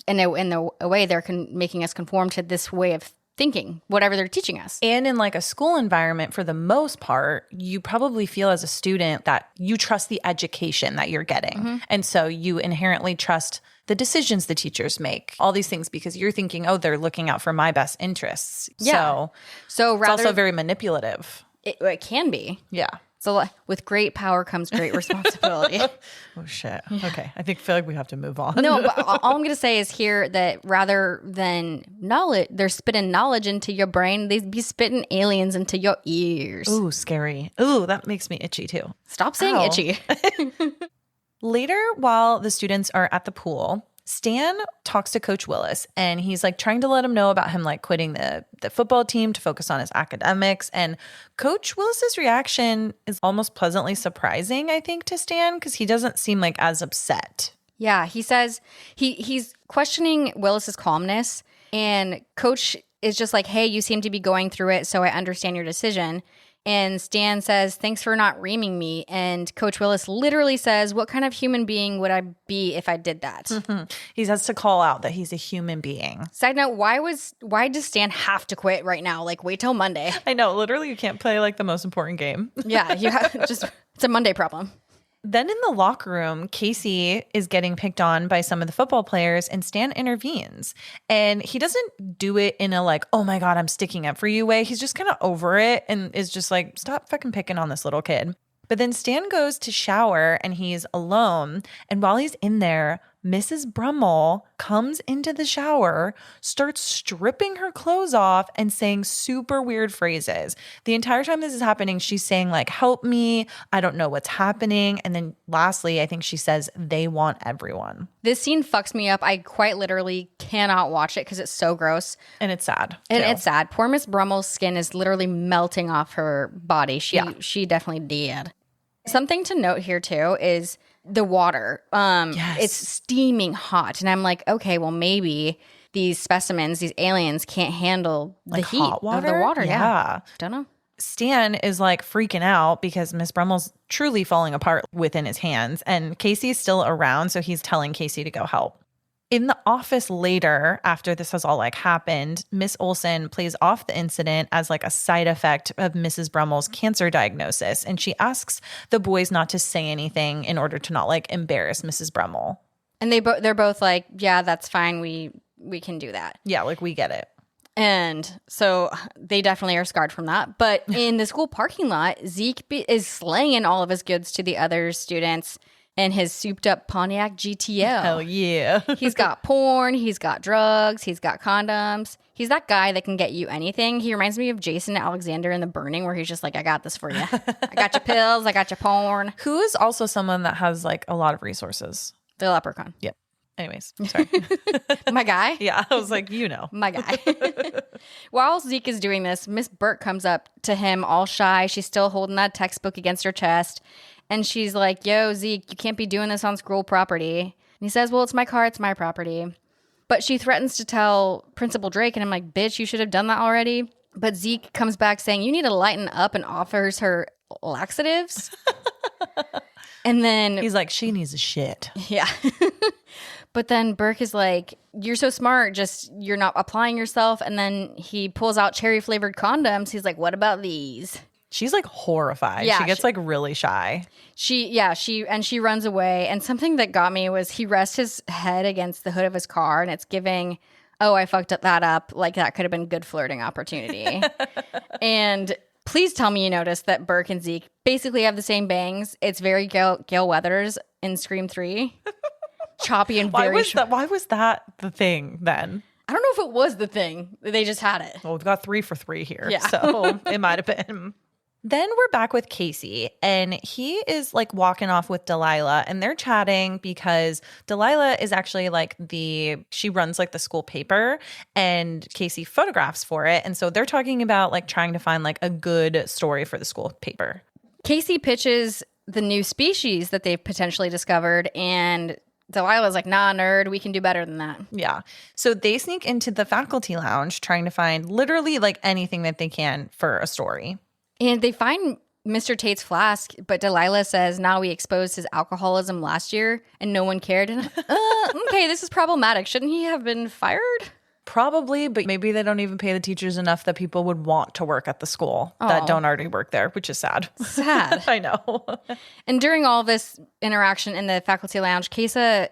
in a way they're making us conform to this way of thinking, whatever they're teaching us. And in like a school environment, for the most part, you probably feel as a student that you trust the education that you're getting. Mm-hmm. And so you inherently trust the decisions the teachers make, all these things, because you're thinking, oh, they're looking out for my best interests. Yeah. So it's also very manipulative. It can be. Yeah. So with great power comes great responsibility. Oh, shit. Okay. I feel like we have to move on. No, but all I'm going to say is here that rather than knowledge, they're spitting knowledge into your brain. They'd be spitting aliens into your ears. Ooh, scary. Ooh, that makes me itchy too. Stop saying itchy. Later, while the students are at the pool, Stan talks to Coach Willis, and he's like trying to let him know about him like quitting the football team to focus on his academics. And Coach Willis's reaction is almost pleasantly surprising, I think, to Stan, because he doesn't seem like as upset. Yeah, he says he's questioning Willis's calmness, and Coach is just like, hey, you seem to be going through it, so I understand your decision. And Stan says, thanks for not reaming me. And Coach Willis literally says, what kind of human being would I be if I did that? Mm-hmm. He has to call out that he's a human being. Side note, why does Stan have to quit right now? Like, wait till Monday. I know. Literally, you can't play like the most important game. Yeah, it's a Monday problem. Then in the locker room, Casey is getting picked on by some of the football players, and Stan intervenes. And he doesn't do it in a like, oh my God, I'm sticking up for you way. He's just kind of over it and is just like, stop fucking picking on this little kid. But then Stan goes to shower and he's alone. And while he's in there, Mrs. Brummel comes into the shower, starts stripping her clothes off and saying super weird phrases. The entire time this is happening, she's saying like, help me, I don't know what's happening. And then lastly, I think she says, they want everyone. This scene fucks me up. I quite literally cannot watch it because it's so gross. And it's sad. And it's sad. Poor Miss Brummel's skin is literally melting off her body. She definitely did. Something to note here too is the water. Yes. It's steaming hot. And I'm like, okay, well maybe these specimens, these aliens can't handle the heat hot water? of the water. Yeah. Don't know. Stan is like freaking out because Miss Brummel's truly falling apart within his hands, and Casey's still around, so he's telling Casey to go help. In the office later, after this has all like happened, Miss Olsen plays off the incident as like a side effect of Mrs. Brummel's cancer diagnosis. And she asks the boys not to say anything in order to not like embarrass Mrs. Brummel. And they're both like, yeah, that's fine. We can do that. Yeah, like we get it. And so they definitely are scarred from that. But in the school parking lot, Zeke is slaying all of his goods to the other students in his souped up Pontiac GTO. Hell yeah. He's got porn, he's got drugs, he's got condoms. He's that guy that can get you anything. He reminds me of Jason Alexander in The Burning, where he's just like, I got this for you. I got your pills, I got your porn. Who is also someone that has like a lot of resources. The leprechaun. Yep. Anyways, sorry. My guy? Yeah, I was like, you know. My guy. While Zeke is doing this, Miss Burke comes up to him all shy. She's still holding that textbook against her chest. And she's like, yo, Zeke, you can't be doing this on school property. And he says, well, it's my car, it's my property. But she threatens to tell Principal Drake. And I'm like, bitch, you should have done that already. But Zeke comes back saying, you need to lighten up, and offers her laxatives. And then he's like, she needs a shit. Yeah. But then Burke is like, you're so smart, just you're not applying yourself. And then he pulls out cherry flavored condoms. He's like, what about these? She's like horrified. Yeah, she gets like really shy. She runs away. And something that got me was he rests his head against the hood of his car, and it's giving, oh, I fucked that up. Like that could have been good flirting opportunity. And please tell me you noticed that Burke and Zeke basically have the same bangs. It's very Gail Weathers in Scream 3. choppy and Why very was that the thing then? I don't know if it was the thing. They just had it. Well, we've got 3 for 3 here. Yeah. So it might have been. Then we're back with Casey, and he is like walking off with Delilah, and they're chatting because Delilah is actually like she runs like the school paper, and Casey photographs for it. And so they're talking about like trying to find like a good story for the school paper. Casey pitches the new species that they've potentially discovered, and Delilah's like, nah, nerd, we can do better than that. Yeah. So they sneak into the faculty lounge trying to find literally like anything that they can for a story. And they find Mr. Tate's flask, but Delilah says, now we exposed his alcoholism last year and no one cared. And okay, this is problematic. Shouldn't he have been fired? Probably, but maybe they don't even pay the teachers enough that people would want to work at the school that don't already work there, which is sad. Sad. I know. And during all this interaction in the faculty lounge, Casey says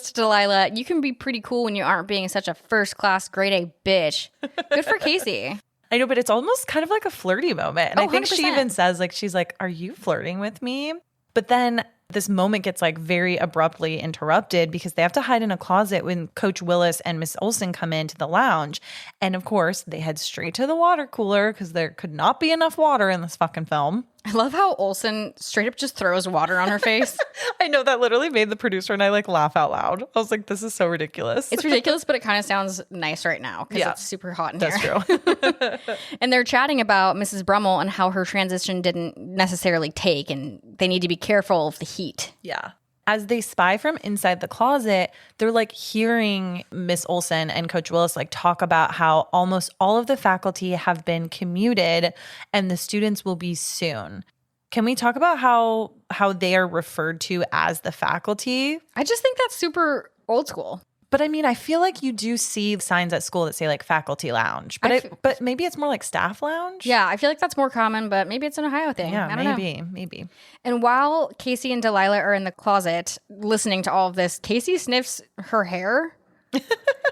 to Delilah, you can be pretty cool when you aren't being such a first-class grade A bitch. Good for Casey. I know, but it's almost kind of like a flirty moment. And I think 100%. she even says, like, she's like, are you flirting with me? But then this moment gets like very abruptly interrupted because they have to hide in a closet when Coach Willis and Miss Olsen come into the lounge. And of course, they head straight to the water cooler because there could not be enough water in this fucking film. I love how Olsen straight up just throws water on her face. I know, that literally made the producer and I like laugh out loud. I was like, this is so ridiculous. It's ridiculous, but it kind of sounds nice right now because it's super hot in here. That's true. And they're chatting about Mrs. Brummel and how her transition didn't necessarily take, and they need to be careful of the heat. Yeah. As they spy from inside the closet, they're like hearing Miss Olsen and Coach Willis like talk about how almost all of the faculty have been commuted and the students will be soon. Can we talk about how they are referred to as the faculty? I just think that's super old school. But I mean, I feel like you do see signs at school that say like faculty lounge, but maybe it's more like staff lounge. Yeah, I feel like that's more common, but maybe it's an Ohio thing. Yeah, I don't know. Maybe. And while Casey and Delilah are in the closet listening to all of this, Casey sniffs her hair.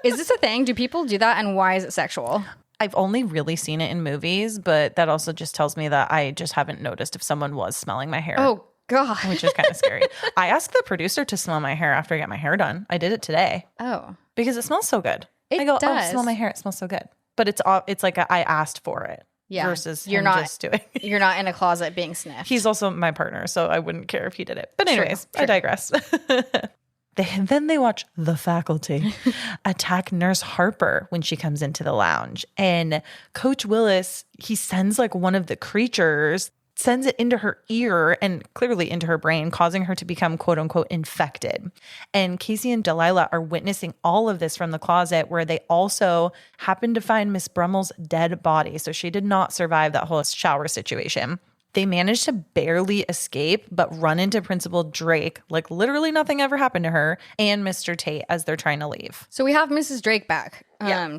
Is this a thing? Do people do that? And why is it sexual? I've only really seen it in movies, but that also just tells me that I just haven't noticed if someone was smelling my hair. Oh, God. Which is kind of scary. I asked the producer to smell my hair after I get my hair done. I did it today. Oh. Because it smells so good. It I go, does. oh, smell my hair. It smells so good. But it's like I asked for it. Yeah. Versus you're him not just doing it. You're not in a closet being sniffed. He's also my partner, so I wouldn't care if he did it. But anyways, True. I digress. Then they watch the faculty attack Nurse Harper when she comes into the lounge. And Coach Willis, he sends like one of the creatures, sends it into her ear and clearly into her brain, causing her to become quote unquote infected. And Casey and Delilah are witnessing all of this from the closet, where they also happen to find Miss Brummel's dead body. So she did not survive that whole shower situation. They managed to barely escape, but run into Principal Drake, like literally nothing ever happened to her, and Mr. Tate as they're trying to leave. So we have Mrs. Drake back.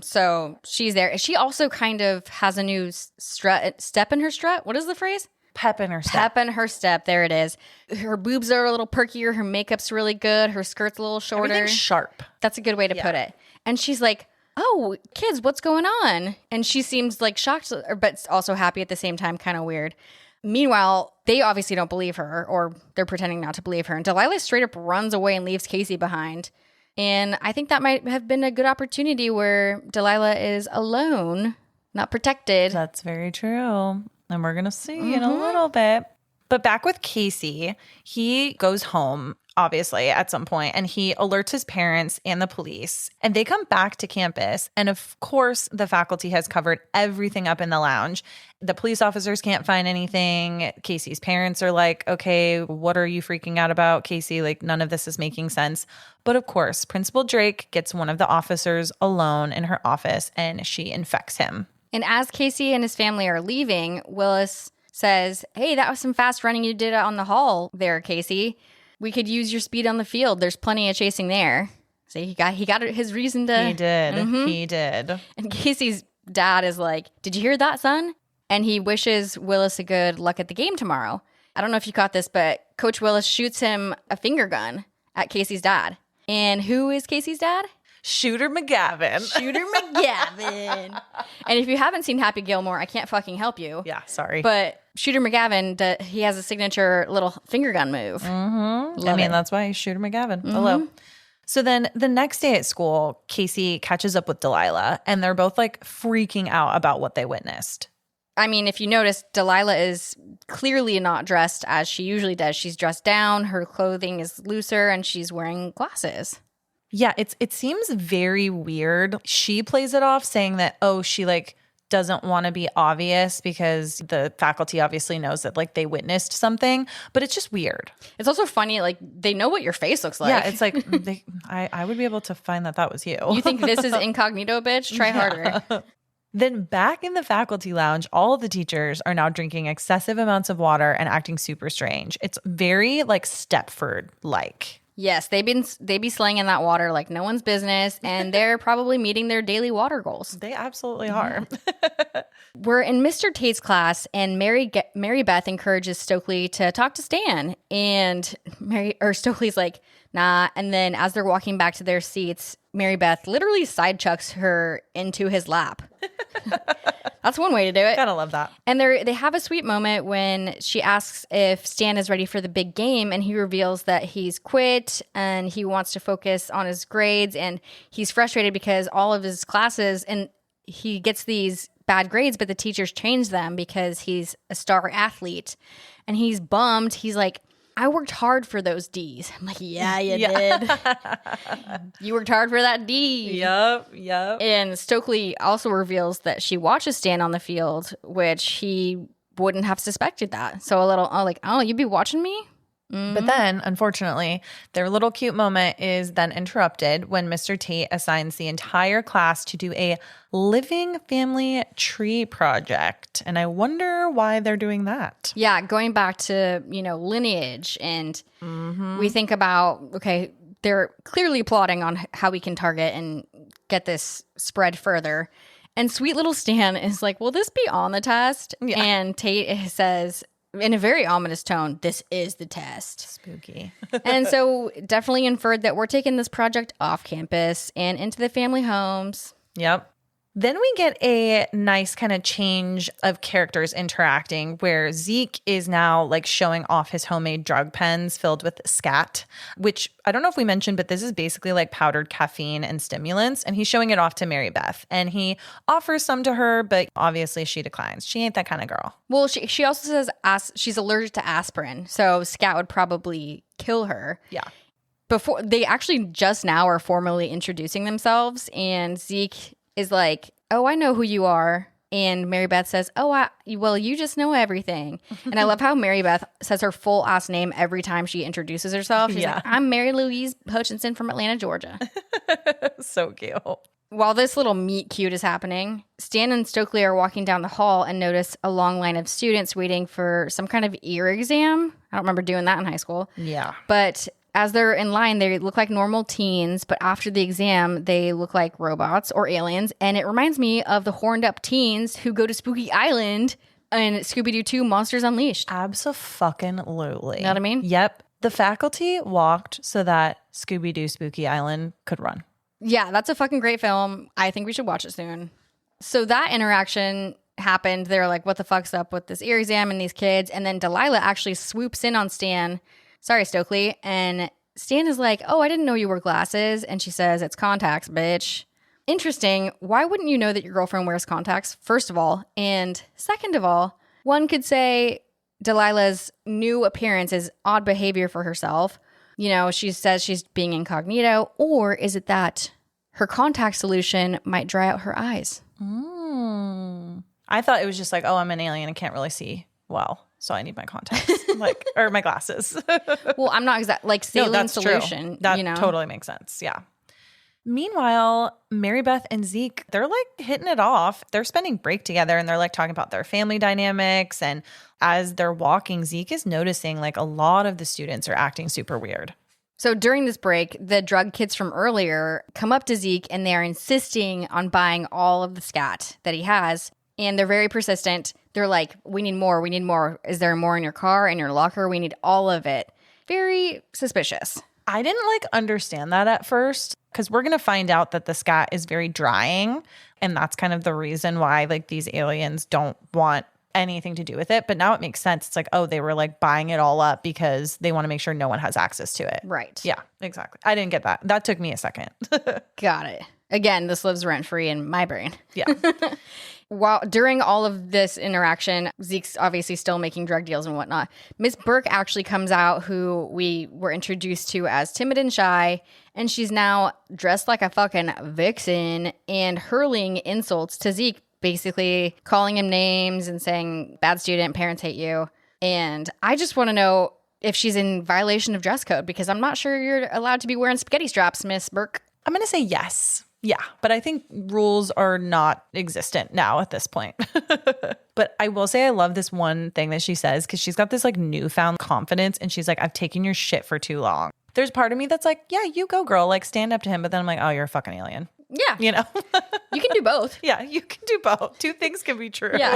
So she's there. She also kind of has a new step in her strut. What is the phrase? Pep in her step. Pep in her step. There it is. Her boobs are a little perkier. Her makeup's really good. Her skirt's a little shorter. Everything's sharp. That's a good way to put it. And she's like, oh, kids, what's going on? And she seems like shocked, but also happy at the same time, kind of weird. Meanwhile, they obviously don't believe her, or they're pretending not to believe her. And Delilah straight up runs away and leaves Casey behind. And I think that might have been a good opportunity where Delilah is alone, not protected. That's very true. And we're going to see in a little bit. But back with Casey, he goes home, obviously, at some point, and he alerts his parents and the police. And they come back to campus. And of course, the faculty has covered everything up in the lounge. The police officers can't find anything. Casey's parents are like, okay, what are you freaking out about, Casey? Like, none of this is making sense. But of course, Principal Drake gets one of the officers alone in her office, and she infects him. And as Casey and his family are leaving, Willis says, hey, that was some fast running you did on the hall there, Casey. We could use your speed on the field. There's plenty of chasing there. So he got his reason to. He did. He did. And Casey's dad is like, did you hear that, son? And he wishes Willis a good luck at the game tomorrow. I don't know if you caught this, but Coach Willis shoots him a finger gun at Casey's dad. And who is Casey's dad? Shooter McGavin. Shooter McGavin. And if you haven't seen Happy Gilmore, I can't fucking help you. Yeah, sorry. But Shooter McGavin, he has a signature little finger gun move. That's why he's Shooter McGavin. Hello. So then the next day at school, Casey catches up with Delilah, and they're both like freaking out about what they witnessed. I mean, if you notice, Delilah is clearly not dressed as she usually does. She's dressed down, her clothing is looser, and she's wearing glasses. Yeah, it seems very weird. She plays it off saying that, she like doesn't want to be obvious because the faculty obviously knows that like they witnessed something, but it's just weird. It's also funny, like they know what your face looks like. Yeah, it's like I would be able to find that was you. You think this is incognito, bitch? Try harder. Then back in the faculty lounge, all of the teachers are now drinking excessive amounts of water and acting super strange. It's very like Stepford-like. Yes, they be slanging that water like no one's business, and they're probably meeting their daily water goals. They absolutely are. We're in Mr. Tate's class, and Mary Beth encourages Stokely to talk to Stan, and Stokely's like, nah. And then as they're walking back to their seats, Mary Beth literally side chucks her into his lap. That's one way to do it. Gotta love that. And they have a sweet moment when she asks if Stan is ready for the big game, and he reveals that he's quit and he wants to focus on his grades, and he's frustrated because all of his classes, and he gets these bad grades, but the teachers change them because he's a star athlete, and he's bummed. He's like, I worked hard for those D's. I'm like, yeah, you did. You worked hard for that D. Yep. And Stokely also reveals that she watches Stan on the field, which he wouldn't have suspected that. So you'd be watching me? Mm-hmm. But then, unfortunately, their little cute moment is then interrupted when Mr. Tate assigns the entire class to do a living family tree project. And I wonder why they're doing that. Yeah, going back to, lineage. And we think about, okay, they're clearly plotting on how we can target and get this spread further. And sweet little Stan is like, will this be on the test? Yeah. And Tate says, in a very ominous tone, this is the test. Spooky. And so definitely inferred that we're taking this project off campus and into the family homes. Yep. Then we get a nice kind of change of characters interacting where Zeke is now like showing off his homemade drug pens filled with scat, which I don't know if we mentioned, but this is basically like powdered caffeine and stimulants. And he's showing it off to Mary Beth, and he offers some to her, but obviously she declines. She ain't that kind of girl. Well, she also says she's allergic to aspirin, so scat would probably kill her. Yeah. Before they actually just now are formally introducing themselves, and Zeke is like, oh, I know who you are. And Mary Beth says, well, you just know everything. And I love how Mary Beth says her full ass name every time she introduces herself. She's like, I'm Mary Louise Hutchinson from Atlanta, Georgia. So cute. While this little meet cute is happening, Stan and Stokely are walking down the hall and notice a long line of students waiting for some kind of ear exam. I don't remember doing that in high school. Yeah. But as they're in line, they look like normal teens, but after the exam, they look like robots or aliens. And it reminds me of the horned up teens who go to Spooky Island in Scooby-Doo 2 Monsters Unleashed. Abso-fucking-lutely. You know what I mean? Yep. The faculty walked so that Scooby-Doo Spooky Island could run. Yeah, that's a fucking great film. I think we should watch it soon. So that interaction happened. They're like, what the fuck's up with this ear exam and these kids? And then Delilah actually swoops in on Stan. Sorry, Stokely. And Stan is like, oh, I didn't know you wore glasses. And she says, it's contacts, bitch. Interesting. Why wouldn't you know that your girlfriend wears contacts, first of all? And second of all, one could say Delilah's new appearance is odd behavior for herself. She says she's being incognito. Or is it that her contact solution might dry out her eyes? I thought it was just like, oh, I'm an alien and can't really see well, so I need my contacts, or my glasses. Well, I'm not like saline that's solution. True. That totally makes sense. Yeah. Meanwhile, Mary Beth and Zeke, they're like hitting it off. They're spending break together and they're like talking about their family dynamics. And as they're walking, Zeke is noticing like a lot of the students are acting super weird. So during this break, the drug kids from earlier come up to Zeke and they're insisting on buying all of the scat that he has. And they're very persistent. They're like, we need more. We need more. Is there more in your car, in your locker? We need all of it. Very suspicious. I didn't understand that at first. because we're going to find out that the scat is very drying. And that's kind of the reason why like these aliens don't want anything to do with it. But now it makes sense. It's like, oh, they were like buying it all up because they want to make sure no one has access to it. Right. Yeah, exactly. I didn't get that. That took me a second. Got it. Again, this lives rent free in my brain. Yeah. While during all of this interaction, Zeke's obviously still making drug deals and whatnot. Miss Burke actually comes out, who we were introduced to as timid and shy, and she's now dressed like a fucking vixen and hurling insults to Zeke, basically calling him names and saying, bad student, parents hate you. And I just want to know if she's in violation of dress code, because I'm not sure you're allowed to be wearing spaghetti straps, Miss Burke. I'm going to say yes. Yeah, but I think rules are not existent now at this point. But I will say I love this one thing that she says, because she's got this like newfound confidence and she's like, I've taken your shit for too long. There's part of me that's like, yeah, you go, girl, like stand up to him. But then I'm like, oh, you're a fucking alien. Yeah. You know? You can do both. Yeah, you can do both. Two things can be true. Yeah.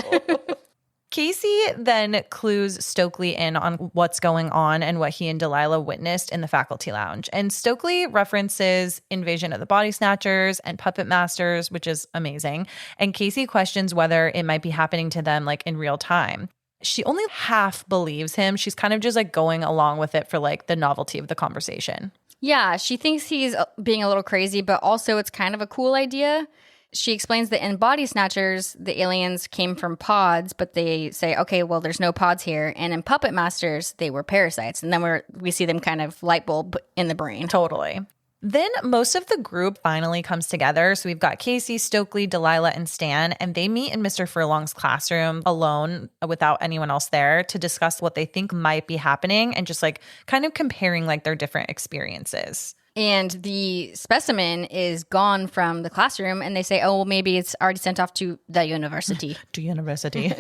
Casey then clues Stokely in on what's going on and what he and Delilah witnessed in the faculty lounge. And Stokely references Invasion of the Body Snatchers and Puppet Masters, which is amazing. And Casey questions whether it might be happening to them like in real time. She only half believes him. She's kind of just like going along with it for like the novelty of the conversation. Yeah, she thinks he's being a little crazy, but also it's kind of a cool idea. She explains that in Body Snatchers, the aliens came from pods, but they say, okay, well, there's no pods here. And in Puppet Masters, they were parasites. And then we see them kind of light bulb in the brain. Totally. Then most of the group finally comes together. So we've got Casey, Stokely, Delilah, and Stan, and they meet in Mr. Furlong's classroom alone without anyone else there to discuss what they think might be happening and just like kind of comparing like their different experiences. And the specimen is gone from the classroom, and they say, oh, well, maybe it's already sent off to the university. To university.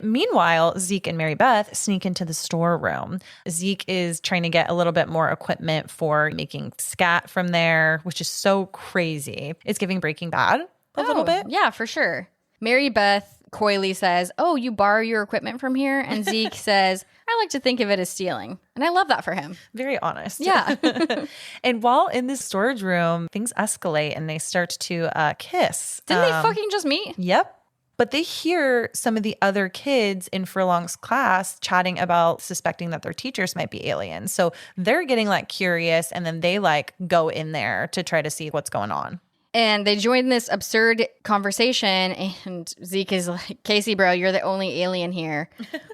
Meanwhile, Zeke and Mary Beth sneak into the storeroom. Zeke is trying to get a little bit more equipment for making scat from there, which is so crazy. It's giving Breaking Bad a little bit. Yeah, for sure. Mary Beth coyly says, oh, you borrow your equipment from here? And Zeke says, I like to think of it as stealing. And I love that for him. Very honest. Yeah. And while in this storage room, things escalate and they start to kiss. Didn't they fucking just meet? Yep. But they hear some of the other kids in Furlong's class chatting about suspecting that their teachers might be aliens. So they're getting like curious, and then they like go in there to try to see what's going on. And they join this absurd conversation, and Zeke is like, Casey, bro, you're the only alien here.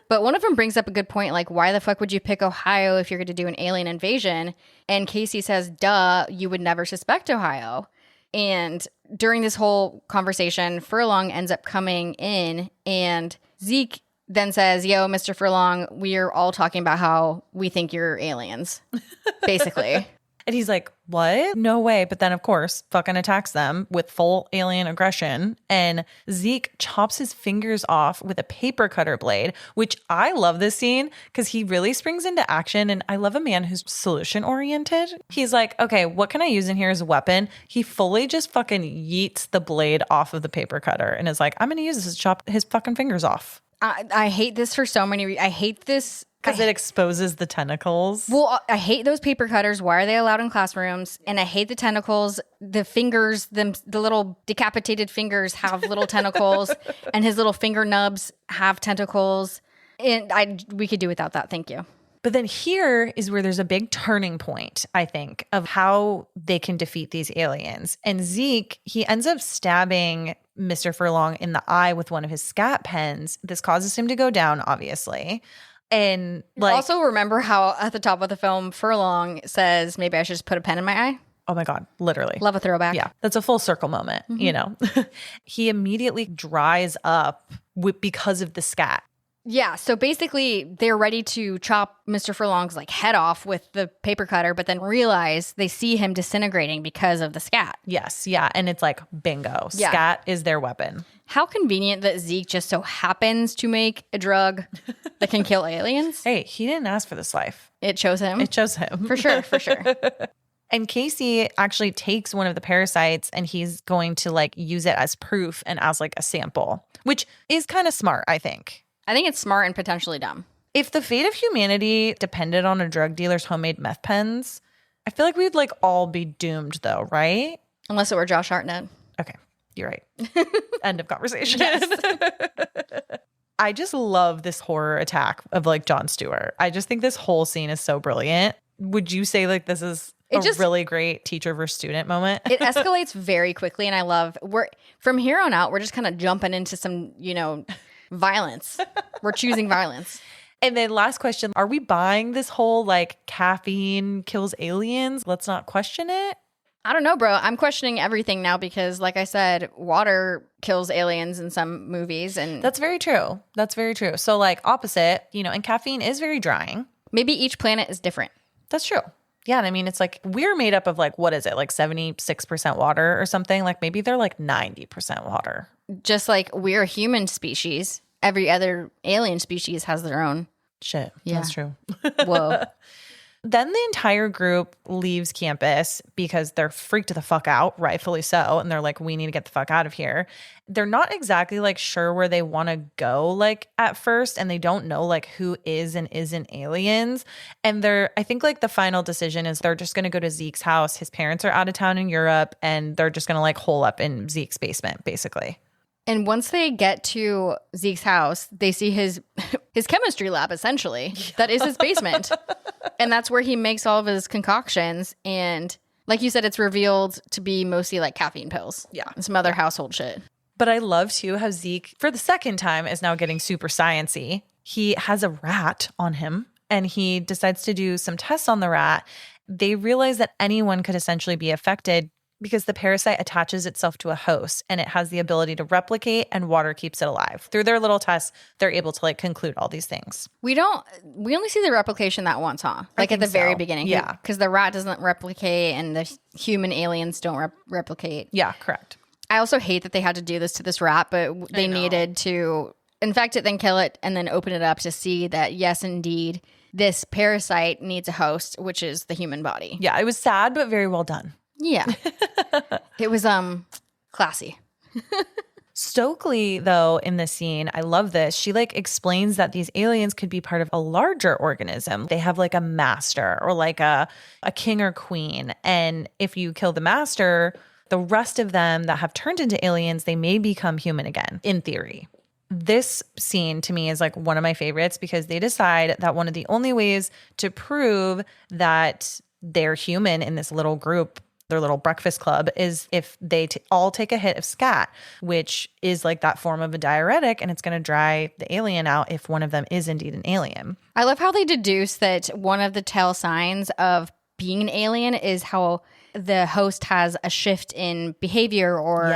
But one of them brings up a good point, like, why the fuck would you pick Ohio if you're going to do an alien invasion? And Casey says, duh, you would never suspect Ohio. And during this whole conversation, Furlong ends up coming in, and Zeke then says, yo, Mr. Furlong, we're all talking about how we think you're aliens, basically. And he's like, what? No way. But then, of course, fucking attacks them with full alien aggression. And Zeke chops his fingers off with a paper cutter blade, which I love this scene because he really springs into action. And I love a man who's solution oriented. He's like, okay, what can I use in here as a weapon? He fully just fucking yeets the blade off of the paper cutter and is like, I'm going to use this to chop his fucking fingers off. I hate this for so many reasons. I hate this. Because it exposes the tentacles. Well, I hate those paper cutters. Why are they allowed in classrooms? And I hate the tentacles. The fingers, the little decapitated fingers have little tentacles, and his little finger nubs have tentacles. And we could do without that. Thank you. But then here is where there's a big turning point, I think, of how they can defeat these aliens. And Zeke, he ends up stabbing Mr. Furlong in the eye with one of his scat pens. This causes him to go down, obviously. And like, also remember how at the top of the film, Furlong says, maybe I should just put a pen in my eye. Oh my God, literally. Love a throwback. Yeah, that's a full circle moment, you know. He immediately dries up because of the scat. Yeah, so basically they're ready to chop Mr. Furlong's like head off with the paper cutter, but then realize they see him disintegrating because of the scat. Yes, yeah, and it's like bingo. Yeah. Scat is their weapon. How convenient that Zeke just so happens to make a drug that can kill aliens. Hey, he didn't ask for this life. It chose him. It chose him. For sure, for sure. And Casey actually takes one of the parasites and he's going to like use it as proof and as like a sample, which is kind of smart, I think. I think it's smart and potentially dumb. If the fate of humanity depended on a drug dealer's homemade meth pens, I feel like we'd like all be doomed though, right? Unless it were Josh Hartnett. Okay, you're right. End of conversation. I just love this horror attack of like Jon Stewart. I just think this whole scene is so brilliant. Would you say like this is really great teacher versus student moment? It escalates very quickly, and I love from here on out, we're just kind of jumping into some, violence. We're choosing violence. And then last question, are we buying this whole like caffeine kills aliens? Let's not question it. I don't know, bro. I'm questioning everything now because, like I said, water kills aliens in some movies. And that's very true. That's very true. So like opposite, and caffeine is very drying. Maybe each planet is different. That's true. Yeah. And I mean, it's like we're made up of like, what is it? Like 76% water or something? Like maybe they're like 90% water. Just like we're a human species. Every other alien species has their own. Shit. Yeah. That's true. Whoa. Then the entire group leaves campus because they're freaked the fuck out, rightfully so. And they're like, we need to get the fuck out of here. They're not exactly like sure where they want to go like at first. And they don't know like who is and isn't aliens. And I think like the final decision is they're just going to go to Zeke's house. His parents are out of town in Europe and they're just going to like hole up in Zeke's basement, basically. And once they get to Zeke's house, they see his chemistry lab, essentially. That is his basement. And that's where he makes all of his concoctions. And like you said, it's revealed to be mostly like caffeine pills. Yeah. And some other household shit. But I love, too, how Zeke, for the second time, is now getting super science-y. He has a rat on him, and he decides to do some tests on the rat. They realize that anyone could essentially be affected because the parasite attaches itself to a host and it has the ability to replicate and water keeps it alive. Through their little tests, they're able to like conclude all these things. We only see the replication that once, huh? Like at the very beginning. Yeah. Because the rat doesn't replicate and the human aliens don't replicate. Yeah, correct. I also hate that they had to do this to this rat, but they needed to infect it, then kill it, and then open it up to see that, yes, indeed, this parasite needs a host, which is the human body. Yeah, it was sad, but very well done. Yeah. It was classy. Stokely, though, in this scene, I love this. She like explains that these aliens could be part of a larger organism. They have like a master or like a king or queen. And if you kill the master, the rest of them that have turned into aliens, they may become human again, in theory. This scene to me is like one of my favorites because they decide that one of the only ways to prove that they're human in this little group, their little breakfast club, is if they all take a hit of scat, which is like that form of a diuretic, and it's going to dry the alien out if one of them is indeed an alien. I love how they deduce that one of the tell signs of being an alien is how the host has a shift in behavior or,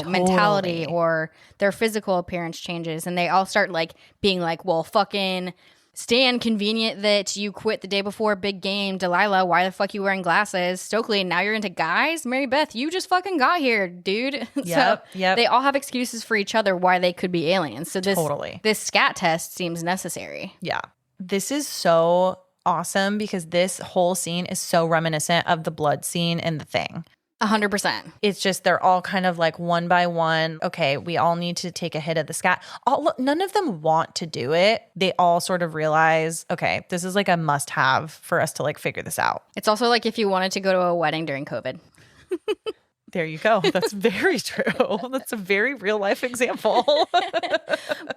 mentality, or their physical appearance changes. And they all start like being like, well, fucking Stan, convenient that you quit the day before big game. Delilah, why the fuck you wearing glasses? Stokely, now you're into guys? Mary Beth, you just fucking got here, dude. Yep. They all have excuses for each other why they could be aliens. So this scat test seems necessary. Yeah. This is so awesome because this whole scene is so reminiscent of the blood scene in The Thing. 100%. It's just they're all kind of like one by one. Okay, we all need to take a hit of the scat. None of them want to do it. They all sort of realize, okay, this is like a must have for us to like figure this out. It's also like if you wanted to go to a wedding during COVID. There you go. That's very true. That's a very real life example.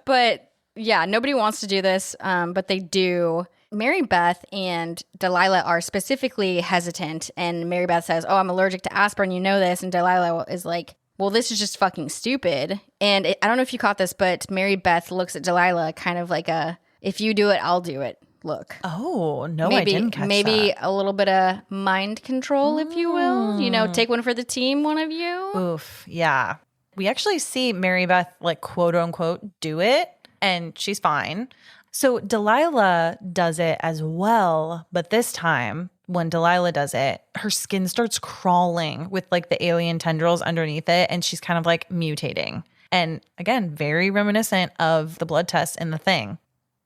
But yeah, nobody wants to do this, but they do. Mary Beth and Delilah are specifically hesitant, and Mary Beth says, oh, I'm allergic to aspirin, you know this, and Delilah is like, well, this is just fucking stupid. And I don't know if you caught this, but Mary Beth looks at Delilah kind of like a, if you do it, I'll do it look. Oh, no, I didn't catch maybe that. A little bit of mind control, if you will. Take one for the team, one of you. Oof, yeah. We actually see Mary Beth, like, quote unquote, do it, and she's fine. So Delilah does it as well, but this time when Delilah does it, her skin starts crawling with like the alien tendrils underneath it, and she's kind of like mutating. And again, very reminiscent of the blood test in The Thing.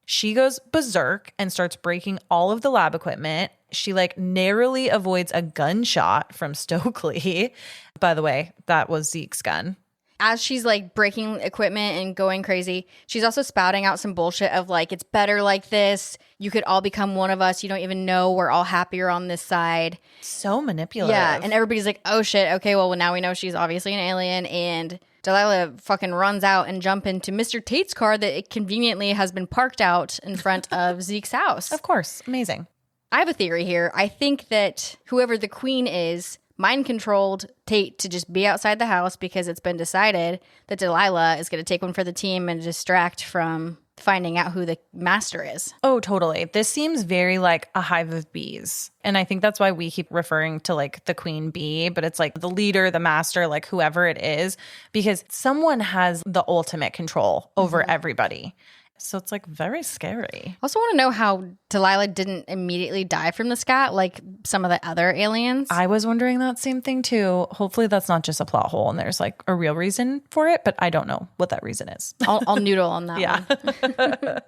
She goes berserk and starts breaking all of the lab equipment. She like narrowly avoids a gunshot from Stokely. By the way, that was Zeke's gun. as she's like breaking equipment and going crazy, she's also spouting out some bullshit of like, it's better like this. You could all become one of us. You don't even know. We're all happier on this side. So manipulative. Yeah. And everybody's like, oh shit. Okay, well, now we know she's obviously an alien. And Delilah fucking runs out and jump into Mr. Tate's car that it conveniently has been parked out in front of Zeke's house. Of course. Amazing. I have a theory here. I think that whoever the queen is mind controlled Tate to just be outside the house because it's been decided that Delilah is going to take one for the team and distract from finding out who the master is. Oh, totally. This seems very like a hive of bees. And I think that's why we keep referring to like the queen bee, but it's like the leader, the master, like whoever it is, because someone has the ultimate control over everybody. So it's like very scary. I also want to know how Delilah didn't immediately die from the scat like some of the other aliens. I was wondering that same thing too. Hopefully that's not just a plot hole and there's like a real reason for it, but I don't know what that reason is. I'll noodle on that one.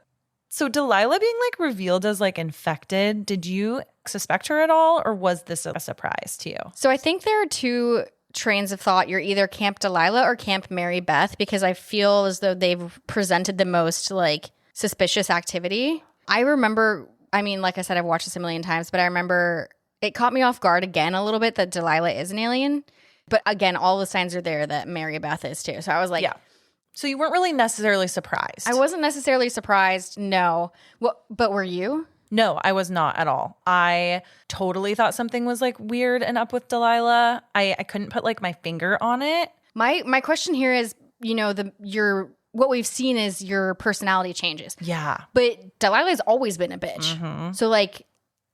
So Delilah being like revealed as like infected, did you suspect her at all or was this a surprise to you? So I think there are two trains of thought. You're either Camp Delilah or Camp Mary Beth, because I feel as though they've presented the most like suspicious activity. I remember, I mean, like I said, I've watched this a million times, but I remember it caught me off guard again a little bit that Delilah is an alien. But again, all the signs are there that Mary Beth is too. So I was like, yeah. So you weren't really necessarily surprised. I wasn't necessarily surprised, no. Well, but were you? No, I was not at all. I totally thought something was like weird and up with Delilah. I couldn't put like my finger on it. My question here is, you know, what we've seen is your personality changes. Yeah. But Delilah's always been a bitch. Mm-hmm. So like,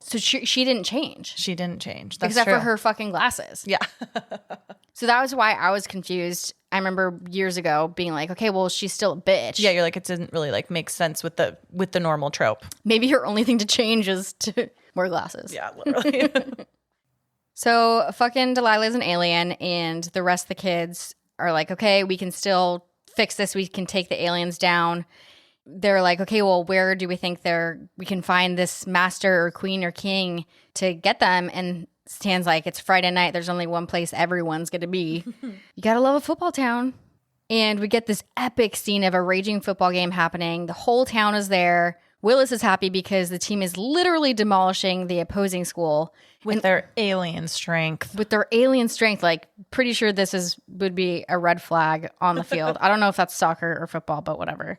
she didn't change. She didn't change. That's except true. for her fucking glasses. Yeah. So that was why I was confused. I remember years ago being like, okay, well, she's still a bitch. Yeah, you're like, it didn't really like make sense with the normal trope. Maybe her only thing to change is to wear glasses. Yeah, literally. So fucking Delilah's an alien, and the rest of the kids are like, okay, we can still fix this. We can take the aliens down. They're like, okay, well, where do we think we can find this master or queen or king to get them? And Stan's like, it's Friday night. There's only one place everyone's going to be. You got to love a football town. And we get this epic scene of a raging football game happening. The whole town is there. Willis is happy because the team is literally demolishing the opposing school. With their alien strength. Like, pretty sure this would be a red flag on the field. I don't know if that's soccer or football, but whatever.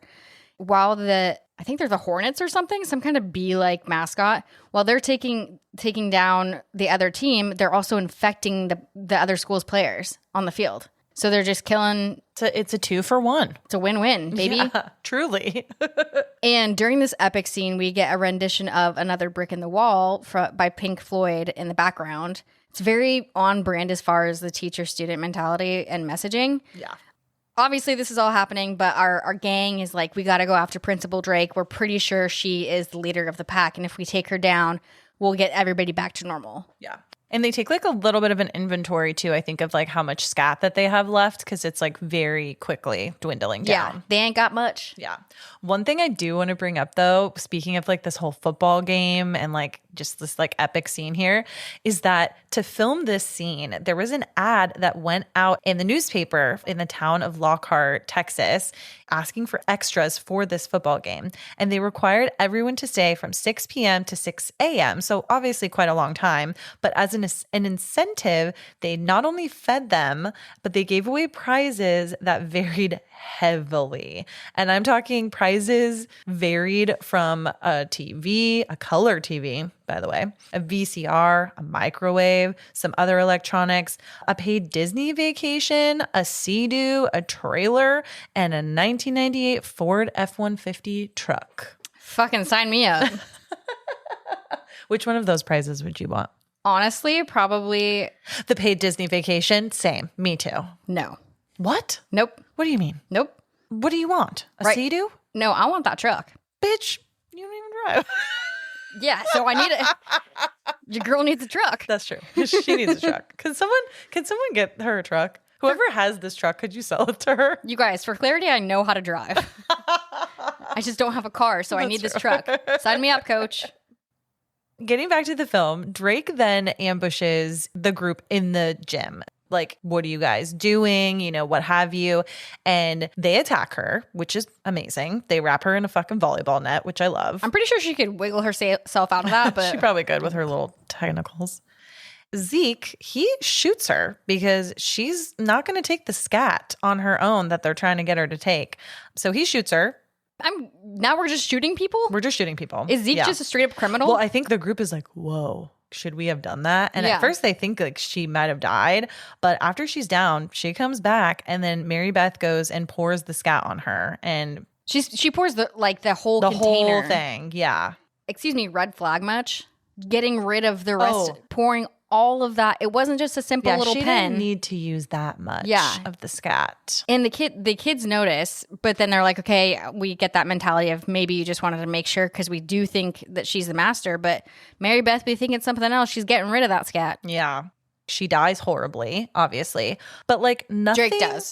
While I think they're the Hornets or something, some kind of bee-like mascot. While they're taking down the other team, they're also infecting the other school's players on the field. So they're just killing. It's a 2-for-1. It's a win-win, baby. Yeah, truly. And during this epic scene, we get a rendition of Another Brick in the Wall by Pink Floyd in the background. It's very on brand as far as the teacher-student mentality and messaging. Yeah. Obviously, this is all happening, but our gang is like, we got to go after Principal Drake. We're pretty sure she is the leader of the pack. And if we take her down, we'll get everybody back to normal. Yeah. And they take like a little bit of an inventory too, I think, of like how much scat that they have left because it's like very quickly dwindling down. Yeah, they ain't got much. Yeah. One thing I do want to bring up though, speaking of like this whole football game and like just this like epic scene here, is that to film this scene, there was an ad that went out in the newspaper in the town of Lockhart, Texas, asking for extras for this football game. And they required everyone to stay from 6 p.m. to 6 a.m. So obviously quite a long time. But as an incentive, they not only fed them, but they gave away prizes that varied heavily. And I'm talking prizes varied from a TV, a color TV, by the way, a VCR, a microwave, some other electronics, a paid Disney vacation, a Sea-Doo, a trailer, and a 1998 Ford F-150 truck. Fucking sign me up. Which one of those prizes would you want? Honestly, probably the paid Disney vacation. Same. Me too. No. What? Nope. What do you mean? Nope. What do you want? A Sea-Doo? No, I want that truck. Bitch, you don't even drive. Yeah, so I need it. Your girl needs a truck. That's true. She needs a truck. Can someone get her a truck? Whoever has this truck, could you sell it to her? You guys, for clarity, I know how to drive. I just don't have a car, so I need this truck. Sign me up, coach. Getting back to the film, Drake then ambushes the group in the gym. Like, what are you guys doing? You know, what have you? And they attack her, which is amazing. They wrap her in a fucking volleyball net, which I love. I'm pretty sure she could wiggle herself out of that, but She probably could with her little tentacles. Zeke, he shoots her because she's not going to take the scat on her own that they're trying to get her to take. So he shoots her. Now we're just shooting people? We're just shooting people. Is Zeke just a straight up criminal? Well, I think the group is like, whoa, should we have done that? And at first they think like she might have died. But after she's down, she comes back and then Mary Beth goes and pours the scat on her. And she pours the whole container. Whole thing. Yeah. Excuse me, red flag much? Getting rid of the rest, pouring all of that. It wasn't just a simple little she pen. Didn't need to use that much of the scat. And the kids notice, but then they're like, okay, we get that mentality of maybe you just wanted to make sure because we do think that she's the master, but Mary Beth be thinking something else. She's getting rid of that scat. Yeah. She dies horribly, obviously. But like nothing.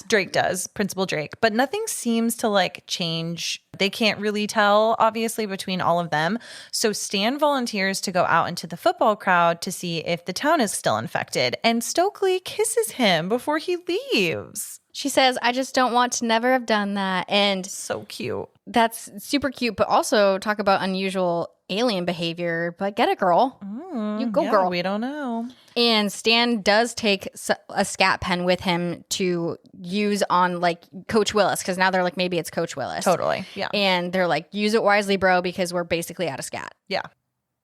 Drake does. Principal Drake. But nothing seems to like change. They can't really tell, obviously, between all of them. So Stan volunteers to go out into the football crowd to see if the town is still infected. And Stokely kisses him before he leaves. She says, I just don't want to never have done that. And so cute. That's super cute. But also talk about unusual alien behavior. But get it, girl. You go, girl. We don't know. And Stan does take a scat pen with him to use on like Coach Willis, because now they're like, maybe it's Coach Willis. Totally. Yeah. And they're like, use it wisely, bro, because we're basically out of scat. Yeah.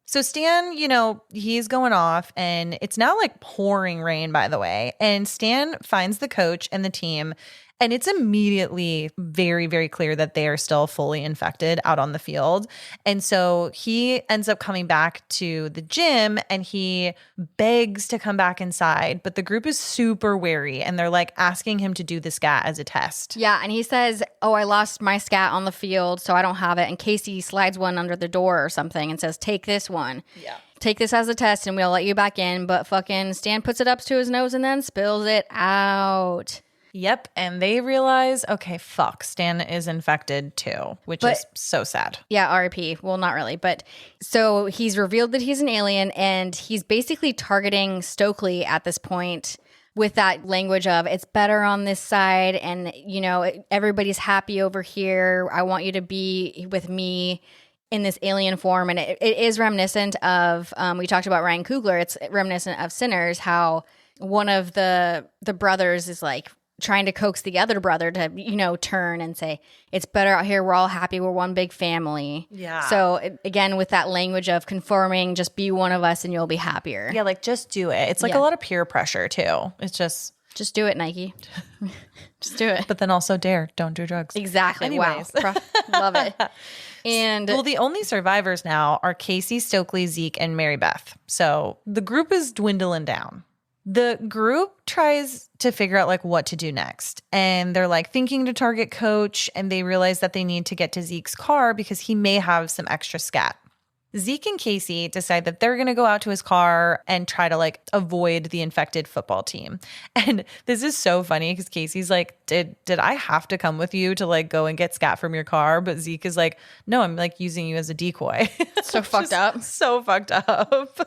So Stan, you know, he's going off and it's now like pouring rain, by the way. And Stan finds the coach and the team. And it's immediately very, very clear that they are still fully infected out on the field. And so he ends up coming back to the gym and he begs to come back inside. But the group is super wary and they're like asking him to do the scat as a test. Yeah. And he says, oh, I lost my scat on the field, so I don't have it. And Casey slides one under the door or something and says, take this one. Yeah. Take this as a test and we'll let you back in. But fucking Stan puts it up to his nose and then spills it out. Yep. And they realize, okay, fuck, Stan is infected too, which is so sad. Yeah, RIP. Well, not really. But so he's revealed that he's an alien and he's basically targeting Stokely at this point with that language of it's better on this side and, you know, everybody's happy over here. I want you to be with me in this alien form. And it is reminiscent of, we talked about Ryan Coogler. It's reminiscent of Sinners, how one of the brothers is like, trying to coax the other brother to, you know, turn and say, it's better out here. We're all happy. We're one big family. Yeah. So again, with that language of conforming, just be one of us and you'll be happier. Yeah, like just do it. It's like a lot of peer pressure too. It's just do it, Nike. Just do it. But then also dare. Don't do drugs. Exactly. Anyways. Wow. Love it. And well, the only survivors now are Casey, Stokely, Zeke, and Mary Beth. So the group is dwindling down. The group tries to figure out like what to do next. And they're like thinking to target Coach, and they realize that they need to get to Zeke's car because he may have some extra scat. Zeke and Casey decide that they're going to go out to his car and try to like avoid the infected football team. And this is so funny because Casey's like, did I have to come with you to like go and get scat from your car? But Zeke is like, no, I'm like using you as a decoy. So fucked up. So fucked up.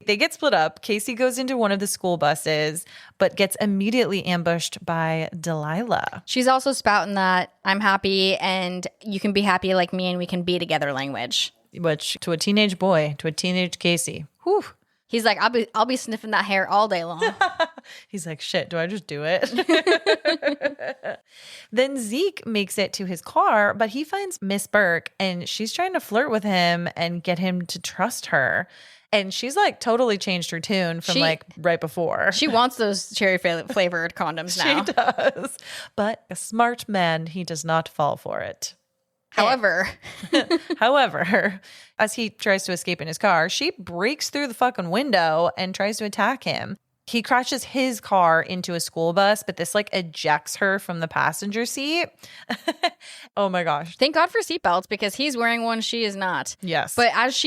They get split up. Casey goes into one of the school buses, but gets immediately ambushed by Delilah. She's also spouting that I'm happy and you can be happy like me and we can be together language. Which to a teenage boy, to a teenage Casey, whew. He's like, I'll be sniffing that hair all day long. He's like, shit, do I just do it? Then Zeke makes it to his car, but he finds Miss Burke and she's trying to flirt with him and get him to trust her. And she's like totally changed her tune from like right before. She wants those cherry flavored condoms now. She does. But a smart man, he does not fall for it. However, as he tries to escape in his car, she breaks through the fucking window and tries to attack him. He crashes his car into a school bus, but this like ejects her from the passenger seat. Oh my gosh. Thank God for seatbelts because he's wearing one, she is not. Yes. But as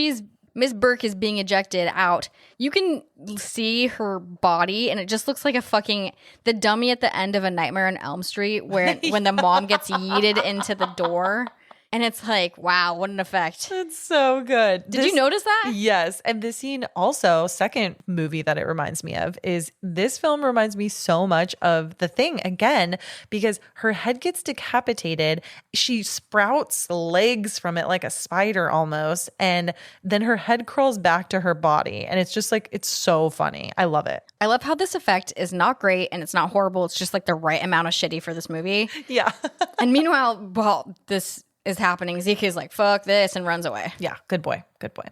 Miss Burke is being ejected out, you can see her body and it just looks like the dummy at the end of A Nightmare on Elm Street where when the mom gets yeeted into the door. And it's like, wow, what an effect. It's so good. Did you notice that? Yes. And this scene also, second movie that it reminds me of is this film reminds me so much of The Thing again, because her head gets decapitated. She sprouts legs from it like a spider almost. And then her head crawls back to her body. And it's just like, it's so funny. I love it. I love how this effect is not great and it's not horrible. It's just like the right amount of shitty for this movie. Yeah. And meanwhile, while this is happening, Zeke is like, fuck this, and runs away. Yeah. Good boy. Good boy.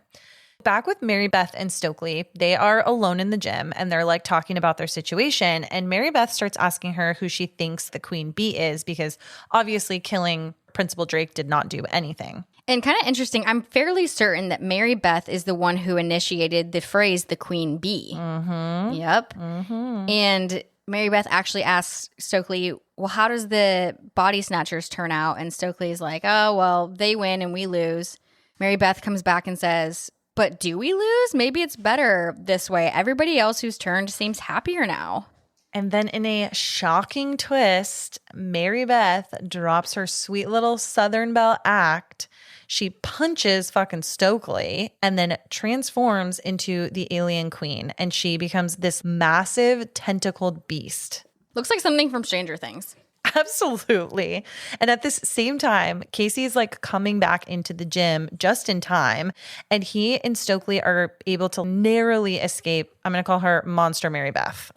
Back with Mary Beth and Stokely, they are alone in the gym and they're like talking about their situation. And Mary Beth starts asking her who she thinks the queen bee is, because obviously killing Principal Drake did not do anything. And kind of interesting, I'm fairly certain that Mary Beth is the one who initiated the phrase the queen bee. Mm-hmm. Yep. Mm-hmm. And Mary Beth actually asks Stokely, well, how does the body snatchers turn out? And Stokely's like, oh, well, they win and we lose. Mary Beth comes back and says, but do we lose? Maybe it's better this way. Everybody else who's turned seems happier now. And then in a shocking twist, Mary Beth drops her sweet little Southern Belle act. She punches fucking Stokely and then transforms into the alien queen. And she becomes this massive tentacled beast. Looks like something from Stranger Things. Absolutely. And at this same time, Casey's like coming back into the gym just in time. And he and Stokely are able to narrowly escape. I'm going to call her Monster Mary Beth.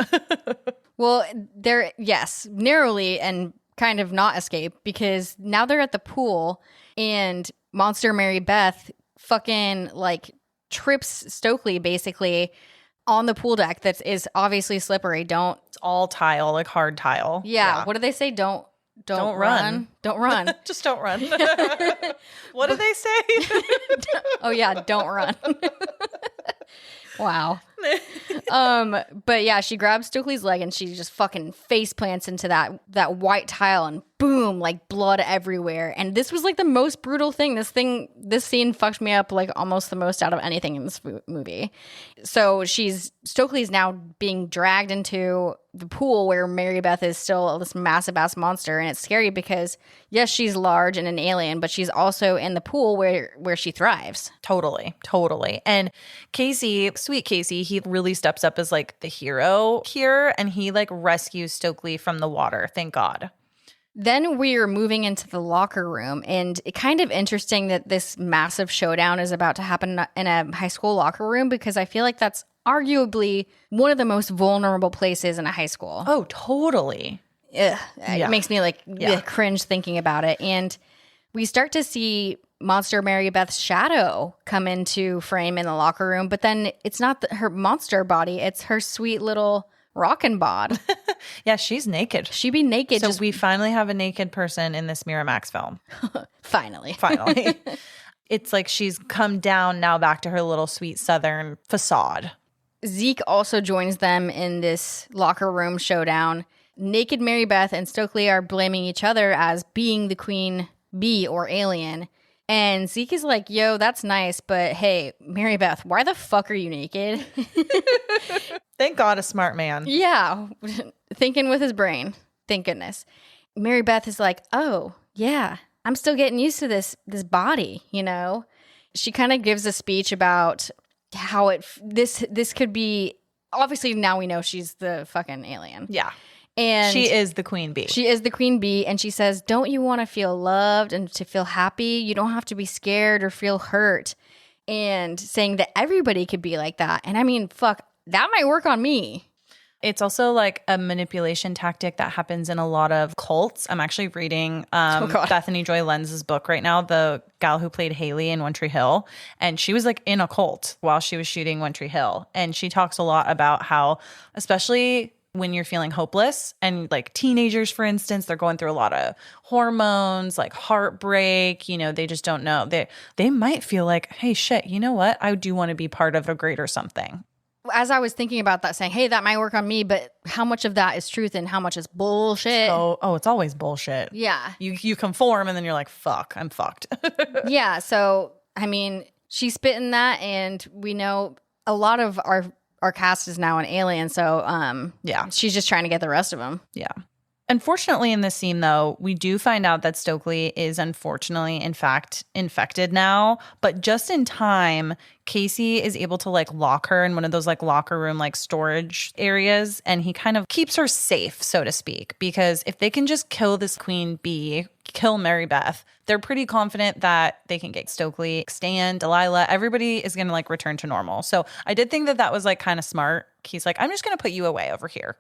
Well, they're, yes, narrowly and kind of not escape, because now they're at the pool and Monster Mary Beth fucking like trips Stokely basically on the pool deck that is obviously slippery. It's all tile, like hard tile. Yeah. What do they say? Don't run. Don't run. Just don't run. What do they say? Oh yeah, don't run. Wow. But yeah, she grabs Stokely's leg and she just fucking face plants into that white tile, and boom, like blood everywhere. And this was like the most brutal thing. This scene fucked me up like almost the most out of anything in this movie. So Stokely's now being dragged into the pool where Mary Beth is still this massive ass monster, and it's scary because yes, she's large and an alien, but she's also in the pool where she thrives. Totally. And Casey, sweet Casey, he really steps up as like the hero here, and he like rescues Stokely from the water. Thank God. Then we're moving into the locker room, and it's kind of interesting that this massive showdown is about to happen in a high school locker room, because I feel like that's arguably one of the most vulnerable places in a high school. Oh, totally. Ugh, it makes me like cringe thinking about it. And we start to see Monster Mary Beth's shadow come into frame in the locker room, but then it's not her monster body, it's her sweet little rockin' bod. Yeah, she's naked. She be naked. So we finally have a naked person in this Miramax film. Finally. It's like she's come down now back to her little sweet Southern facade. Zeke also joins them in this locker room showdown. Naked Mary Beth and Stokely are blaming each other as being the queen bee or alien. And Zeke is like, yo, that's nice, but hey, Mary Beth, why the fuck are you naked? Thank God, a smart man. Yeah, thinking with his brain. Thank goodness. Mary Beth is like, oh, yeah, I'm still getting used to this body, you know? She kind of gives a speech about how this could be, obviously now we know she's the fucking alien. Yeah. And she is the queen bee. She is the queen bee. And she says, don't you want to feel loved and to feel happy? You don't have to be scared or feel hurt. And saying that everybody could be like that. And I mean, fuck, that might work on me. It's also like a manipulation tactic that happens in a lot of cults. I'm actually reading Bethany Joy Lenz's book right now, the gal who played Haley in One Tree Hill. And she was like in a cult while she was shooting One Tree Hill. And she talks a lot about how, especially when you're feeling hopeless, and like teenagers, for instance, they're going through a lot of hormones, like heartbreak, you know, they just don't know. They might feel like, hey, shit, you know what? I do want to be part of a greater something. As I was thinking about that, saying, hey, that might work on me, but how much of that is truth and how much is bullshit? Oh, it's always bullshit. Yeah. You conform and then you're like, fuck, I'm fucked. Yeah. So, I mean, she's spitting that, and we know a lot of our cast is now an alien. So, yeah, she's just trying to get the rest of them. Yeah. Unfortunately, in this scene, though, we do find out that Stokely is unfortunately, in fact, infected now. But just in time, Casey is able to like lock her in one of those like locker room like storage areas. And he kind of keeps her safe, so to speak, because if they can just kill this queen bee, kill Mary Beth, they're pretty confident that they can get Stokely, Stan, Delilah, everybody is going to like return to normal. So I did think that that was like kind of smart. He's like, I'm just going to put you away over here.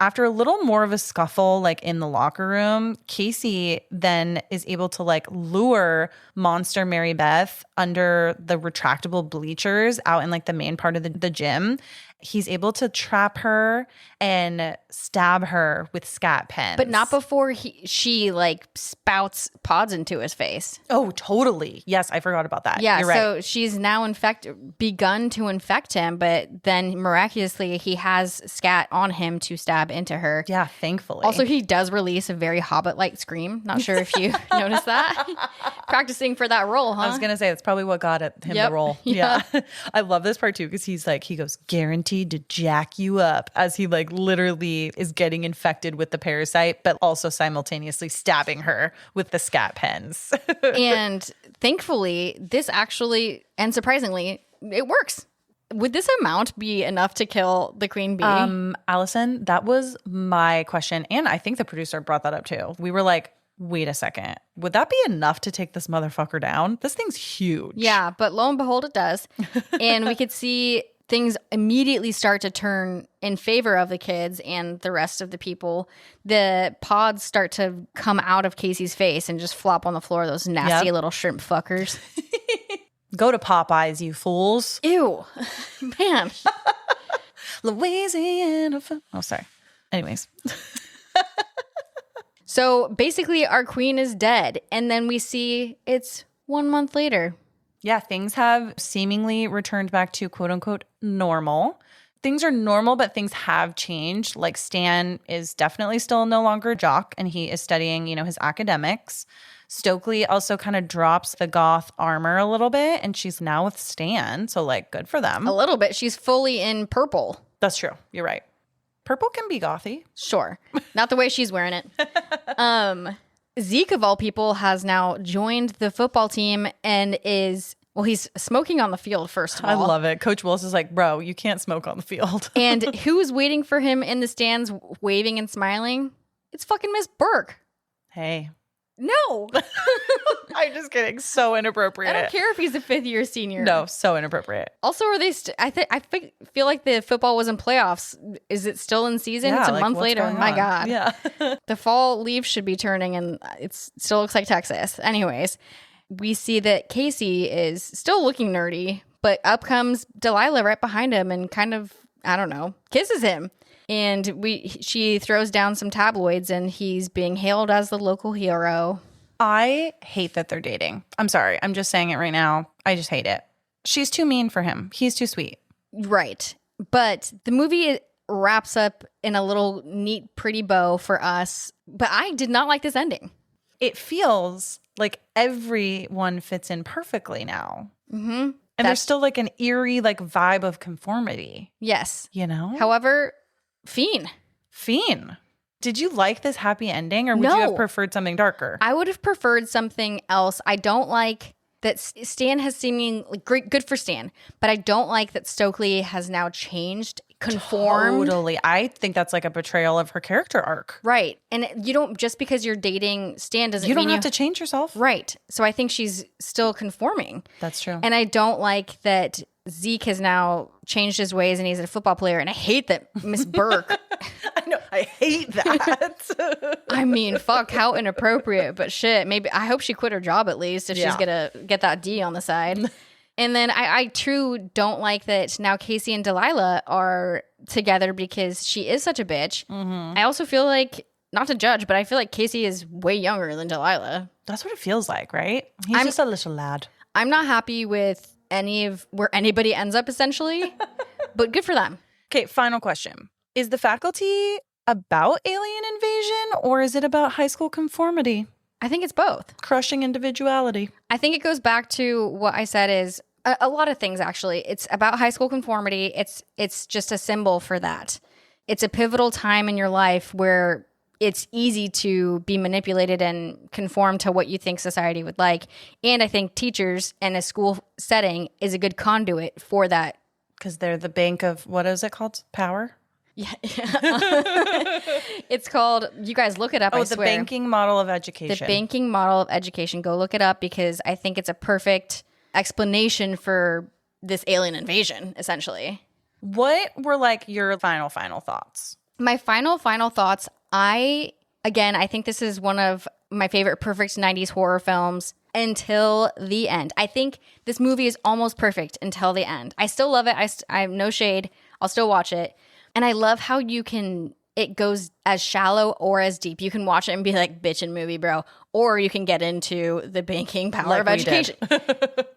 After a little more of a scuffle, like in the locker room, Casey then is able to like lure monster Mary Beth under the retractable bleachers out in like the main part of the gym. He's able to trap her and stab her with scat pens. But not before she like spouts pods into his face. Oh, totally. Yes, I forgot about that. Yeah, You're right. so she's now begun to infect him, but then miraculously he has scat on him to stab into her. Yeah, thankfully. Also, he does release a very Hobbit-like scream. Not sure if you noticed that. Practicing for that role, huh? I was going to say, that's probably what got him the role. Yeah. I love this part too, because he goes, guaranteed to jack you up, as he like literally is getting infected with the parasite, but also simultaneously stabbing her with the scat pens. And thankfully, this actually, and surprisingly, it works. Would this amount be enough to kill the queen bee? Allison, that was my question. And I think the producer brought that up too. We were like, wait a second. Would that be enough to take this motherfucker down? This thing's huge. Yeah, but lo and behold, it does. And we could see things immediately start to turn in favor of the kids and the rest of the people. The pods start to come out of Casey's face and just flop on the floor, those nasty little shrimp fuckers. Go to Popeyes, you fools. Ew. Man. Louisiana. Oh, sorry. Anyways. So basically our queen is dead. And then we see it's 1 month later. Yeah, things have seemingly returned back to quote unquote normal. Things are normal, but things have changed. Like Stan is definitely still no longer a jock, and he is studying, his academics. Stokely also kind of drops the goth armor a little bit, and she's now with Stan. So like, good for them. A little bit. She's fully in purple. That's true. You're right. Purple can be gothy. Sure. Not the way she's wearing it. Zeke, of all people, has now joined the football team and he's smoking on the field, first of all. I love it. Coach Willis is like, bro, you can't smoke on the field. And who's waiting for him in the stands, waving and smiling? It's fucking Miss Burke. Hey. No. I'm just kidding. So inappropriate. I don't care if he's a fifth-year senior. No, so inappropriate. Also, are they? I feel like the football was in playoffs. Is it still in season? Yeah, it's a month later. My God. Yeah. The fall leaves should be turning, and it still looks like Texas. Anyways, we see that Casey is still looking nerdy, but up comes Delilah right behind him and kind of, I don't know, kisses him. And she throws down some tabloids, and he's being hailed as the local hero. I hate that they're dating. I'm sorry. I'm just saying it right now. I just hate it. She's too mean for him. He's too sweet. Right. But the movie wraps up in a little neat, pretty bow for us. But I did not like this ending. It feels like everyone fits in perfectly now. Mm-hmm. And there's still like an eerie like vibe of conformity. Yes. However, Fiend. Did you like this happy ending, or would you have preferred something darker? I would have preferred something else. I don't like that Stan has seeming great, good for Stan, but I don't like that Stokely has now changed, conformed. Totally. I think that's like a betrayal of her character arc. Right. And you don't, just because you're dating Stan doesn't mean you don't have to change yourself. Right. So I think she's still conforming. That's true. And I don't like that Zeke has now changed his ways and he's a football player. And I hate that Miss Burke. I know. I hate that. I mean, fuck, how inappropriate. But shit, maybe I hope she quit her job at least if she's going to get that D on the side. And then I too don't like that now Casey and Delilah are together because she is such a bitch. Mm-hmm. I also feel like, not to judge, but I feel like Casey is way younger than Delilah. That's what it feels like, right? He's just a little lad. I'm not happy with where anybody ends up, essentially, but good for them. Okay, final question. Is the faculty about alien invasion, or is it about high school conformity? I think it's both. Crushing individuality. I think it goes back to what I said is a lot of things, actually. It's about high school conformity. It's just a symbol for that. It's a pivotal time in your life where it's easy to be manipulated and conform to what you think society would like. And I think teachers in a school setting is a good conduit for that. Because they're the bank of, what is it called? Power? Yeah. It's called, you guys look it up, I the swear. banking model of education. The banking model of education. Go look it up because I think it's a perfect explanation for this alien invasion, essentially. What were like your final thoughts? My final thoughts, I think this is one of my favorite perfect 90s horror films until the end. I think this movie is almost perfect until the end. I still love it. I have no shade. I'll still watch it. And I love how it goes as shallow or as deep. You can watch it and be like, bitchin' movie, bro. Or you can get into the banking power of education.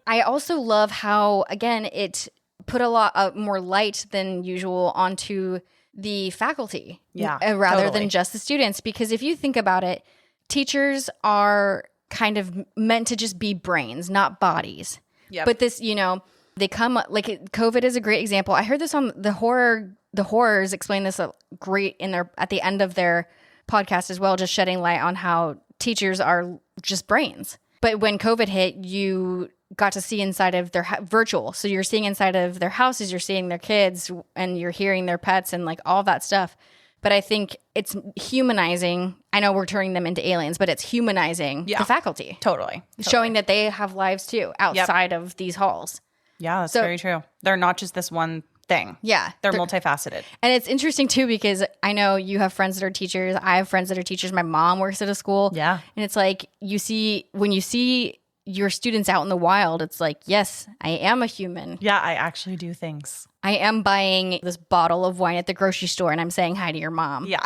I also love how, again, it put a lot more light than usual onto the faculty. Rather than just the students. Because if you think about it, teachers are kind of meant to just be brains, not bodies. Yep. But this, they come like COVID is a great example. I heard this on the horrors explain this great at the end of their podcast as well, just shedding light on how teachers are just brains. But when COVID hit, you got to see inside of their virtual. So you're seeing inside of their houses, you're seeing their kids, and you're hearing their pets and like all that stuff. But I think it's humanizing. I know we're turning them into aliens, but it's humanizing the faculty. Totally. Showing that they have lives too outside of these halls. Yeah, that's very true. They're not just this one thing. Yeah. They're multifaceted. And it's interesting too, because I know you have friends that are teachers. I have friends that are teachers. My mom works at a school. Yeah. And it's like when you see your students out in the wild, it's like, yes, I am a human. Yeah, I actually do things. I am buying this bottle of wine at the grocery store and I'm saying hi to your mom. Yeah.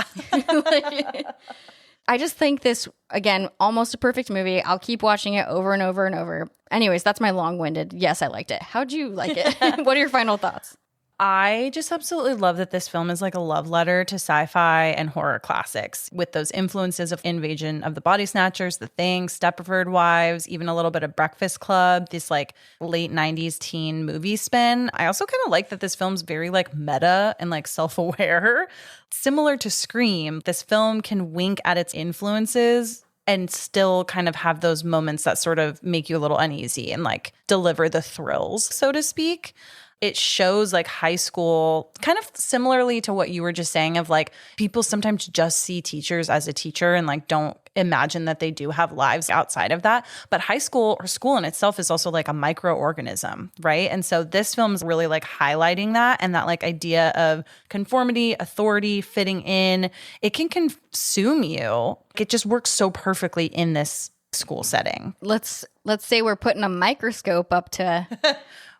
I just think this, again, almost a perfect movie. I'll keep watching it over and over and over. Anyways, that's my long-winded. Yes, I liked it. How'd you like it? What are your final thoughts? I just absolutely love that this film is like a love letter to sci-fi and horror classics with those influences of Invasion of the Body Snatchers, The Thing, Stepford Wives, even a little bit of Breakfast Club, this like late 90s teen movie spin. I also kind of like that this film's very like meta and like self-aware. Similar to Scream, this film can wink at its influences and still kind of have those moments that sort of make you a little uneasy and like deliver the thrills, so to speak. It shows like high school, kind of similarly to what you were just saying of like people sometimes just see teachers as a teacher and like don't imagine that they do have lives outside of that. But high school or school in itself is also like a microorganism, right? And so this film's really like highlighting that and that like idea of conformity, authority, fitting in. It can consume you. It just works so perfectly in this school setting. Let's say we're putting a microscope up to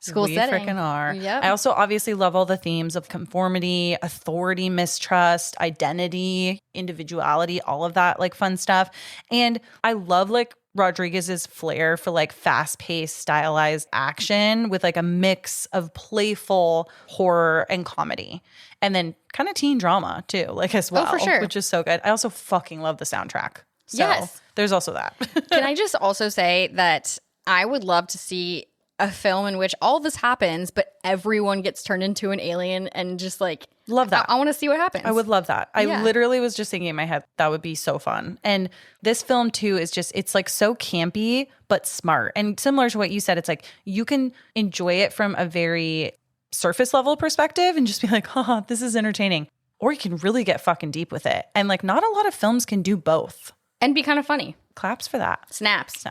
school setting. We freaking are. Yep. I also obviously love all the themes of conformity, authority, mistrust, identity, individuality, all of that like fun stuff. And I love like Rodriguez's flair for like fast-paced, stylized action with like a mix of playful horror and comedy. And then kind of teen drama too, like as well. Oh, for sure. Which is so good. I also fucking love the soundtrack. So yes. There's also that. Can I just also say that I would love to see a film in which all this happens, but everyone gets turned into an alien and just like... Love that. I want to see what happens. I would love that. I literally was just thinking in my head, that would be so fun. And this film too is just, it's like so campy, but smart. And similar to what you said, it's like you can enjoy it from a very surface level perspective and just be like, oh, this is entertaining. Or you can really get fucking deep with it. And like not a lot of films can do both. And be kind of funny. Claps for that. Snaps.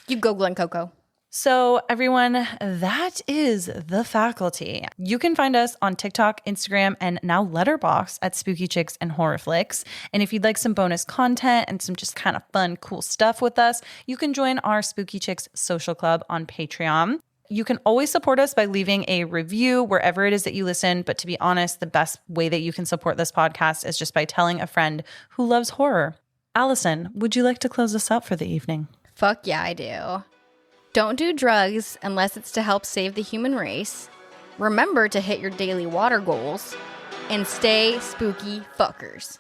You go, Glen Coco. So everyone, that is The Faculty. You can find us on TikTok, Instagram, and now Letterboxd at Spooky Chicks and Horror Flicks. And if you'd like some bonus content and some just kind of fun, cool stuff with us, you can join our Spooky Chicks social club on Patreon. You can always support us by leaving a review wherever it is that you listen. But to be honest, the best way that you can support this podcast is just by telling a friend who loves horror. Allison, would you like to close us out for the evening? Fuck yeah, I do. Don't do drugs unless it's to help save the human race. Remember to hit your daily water goals. And stay spooky fuckers.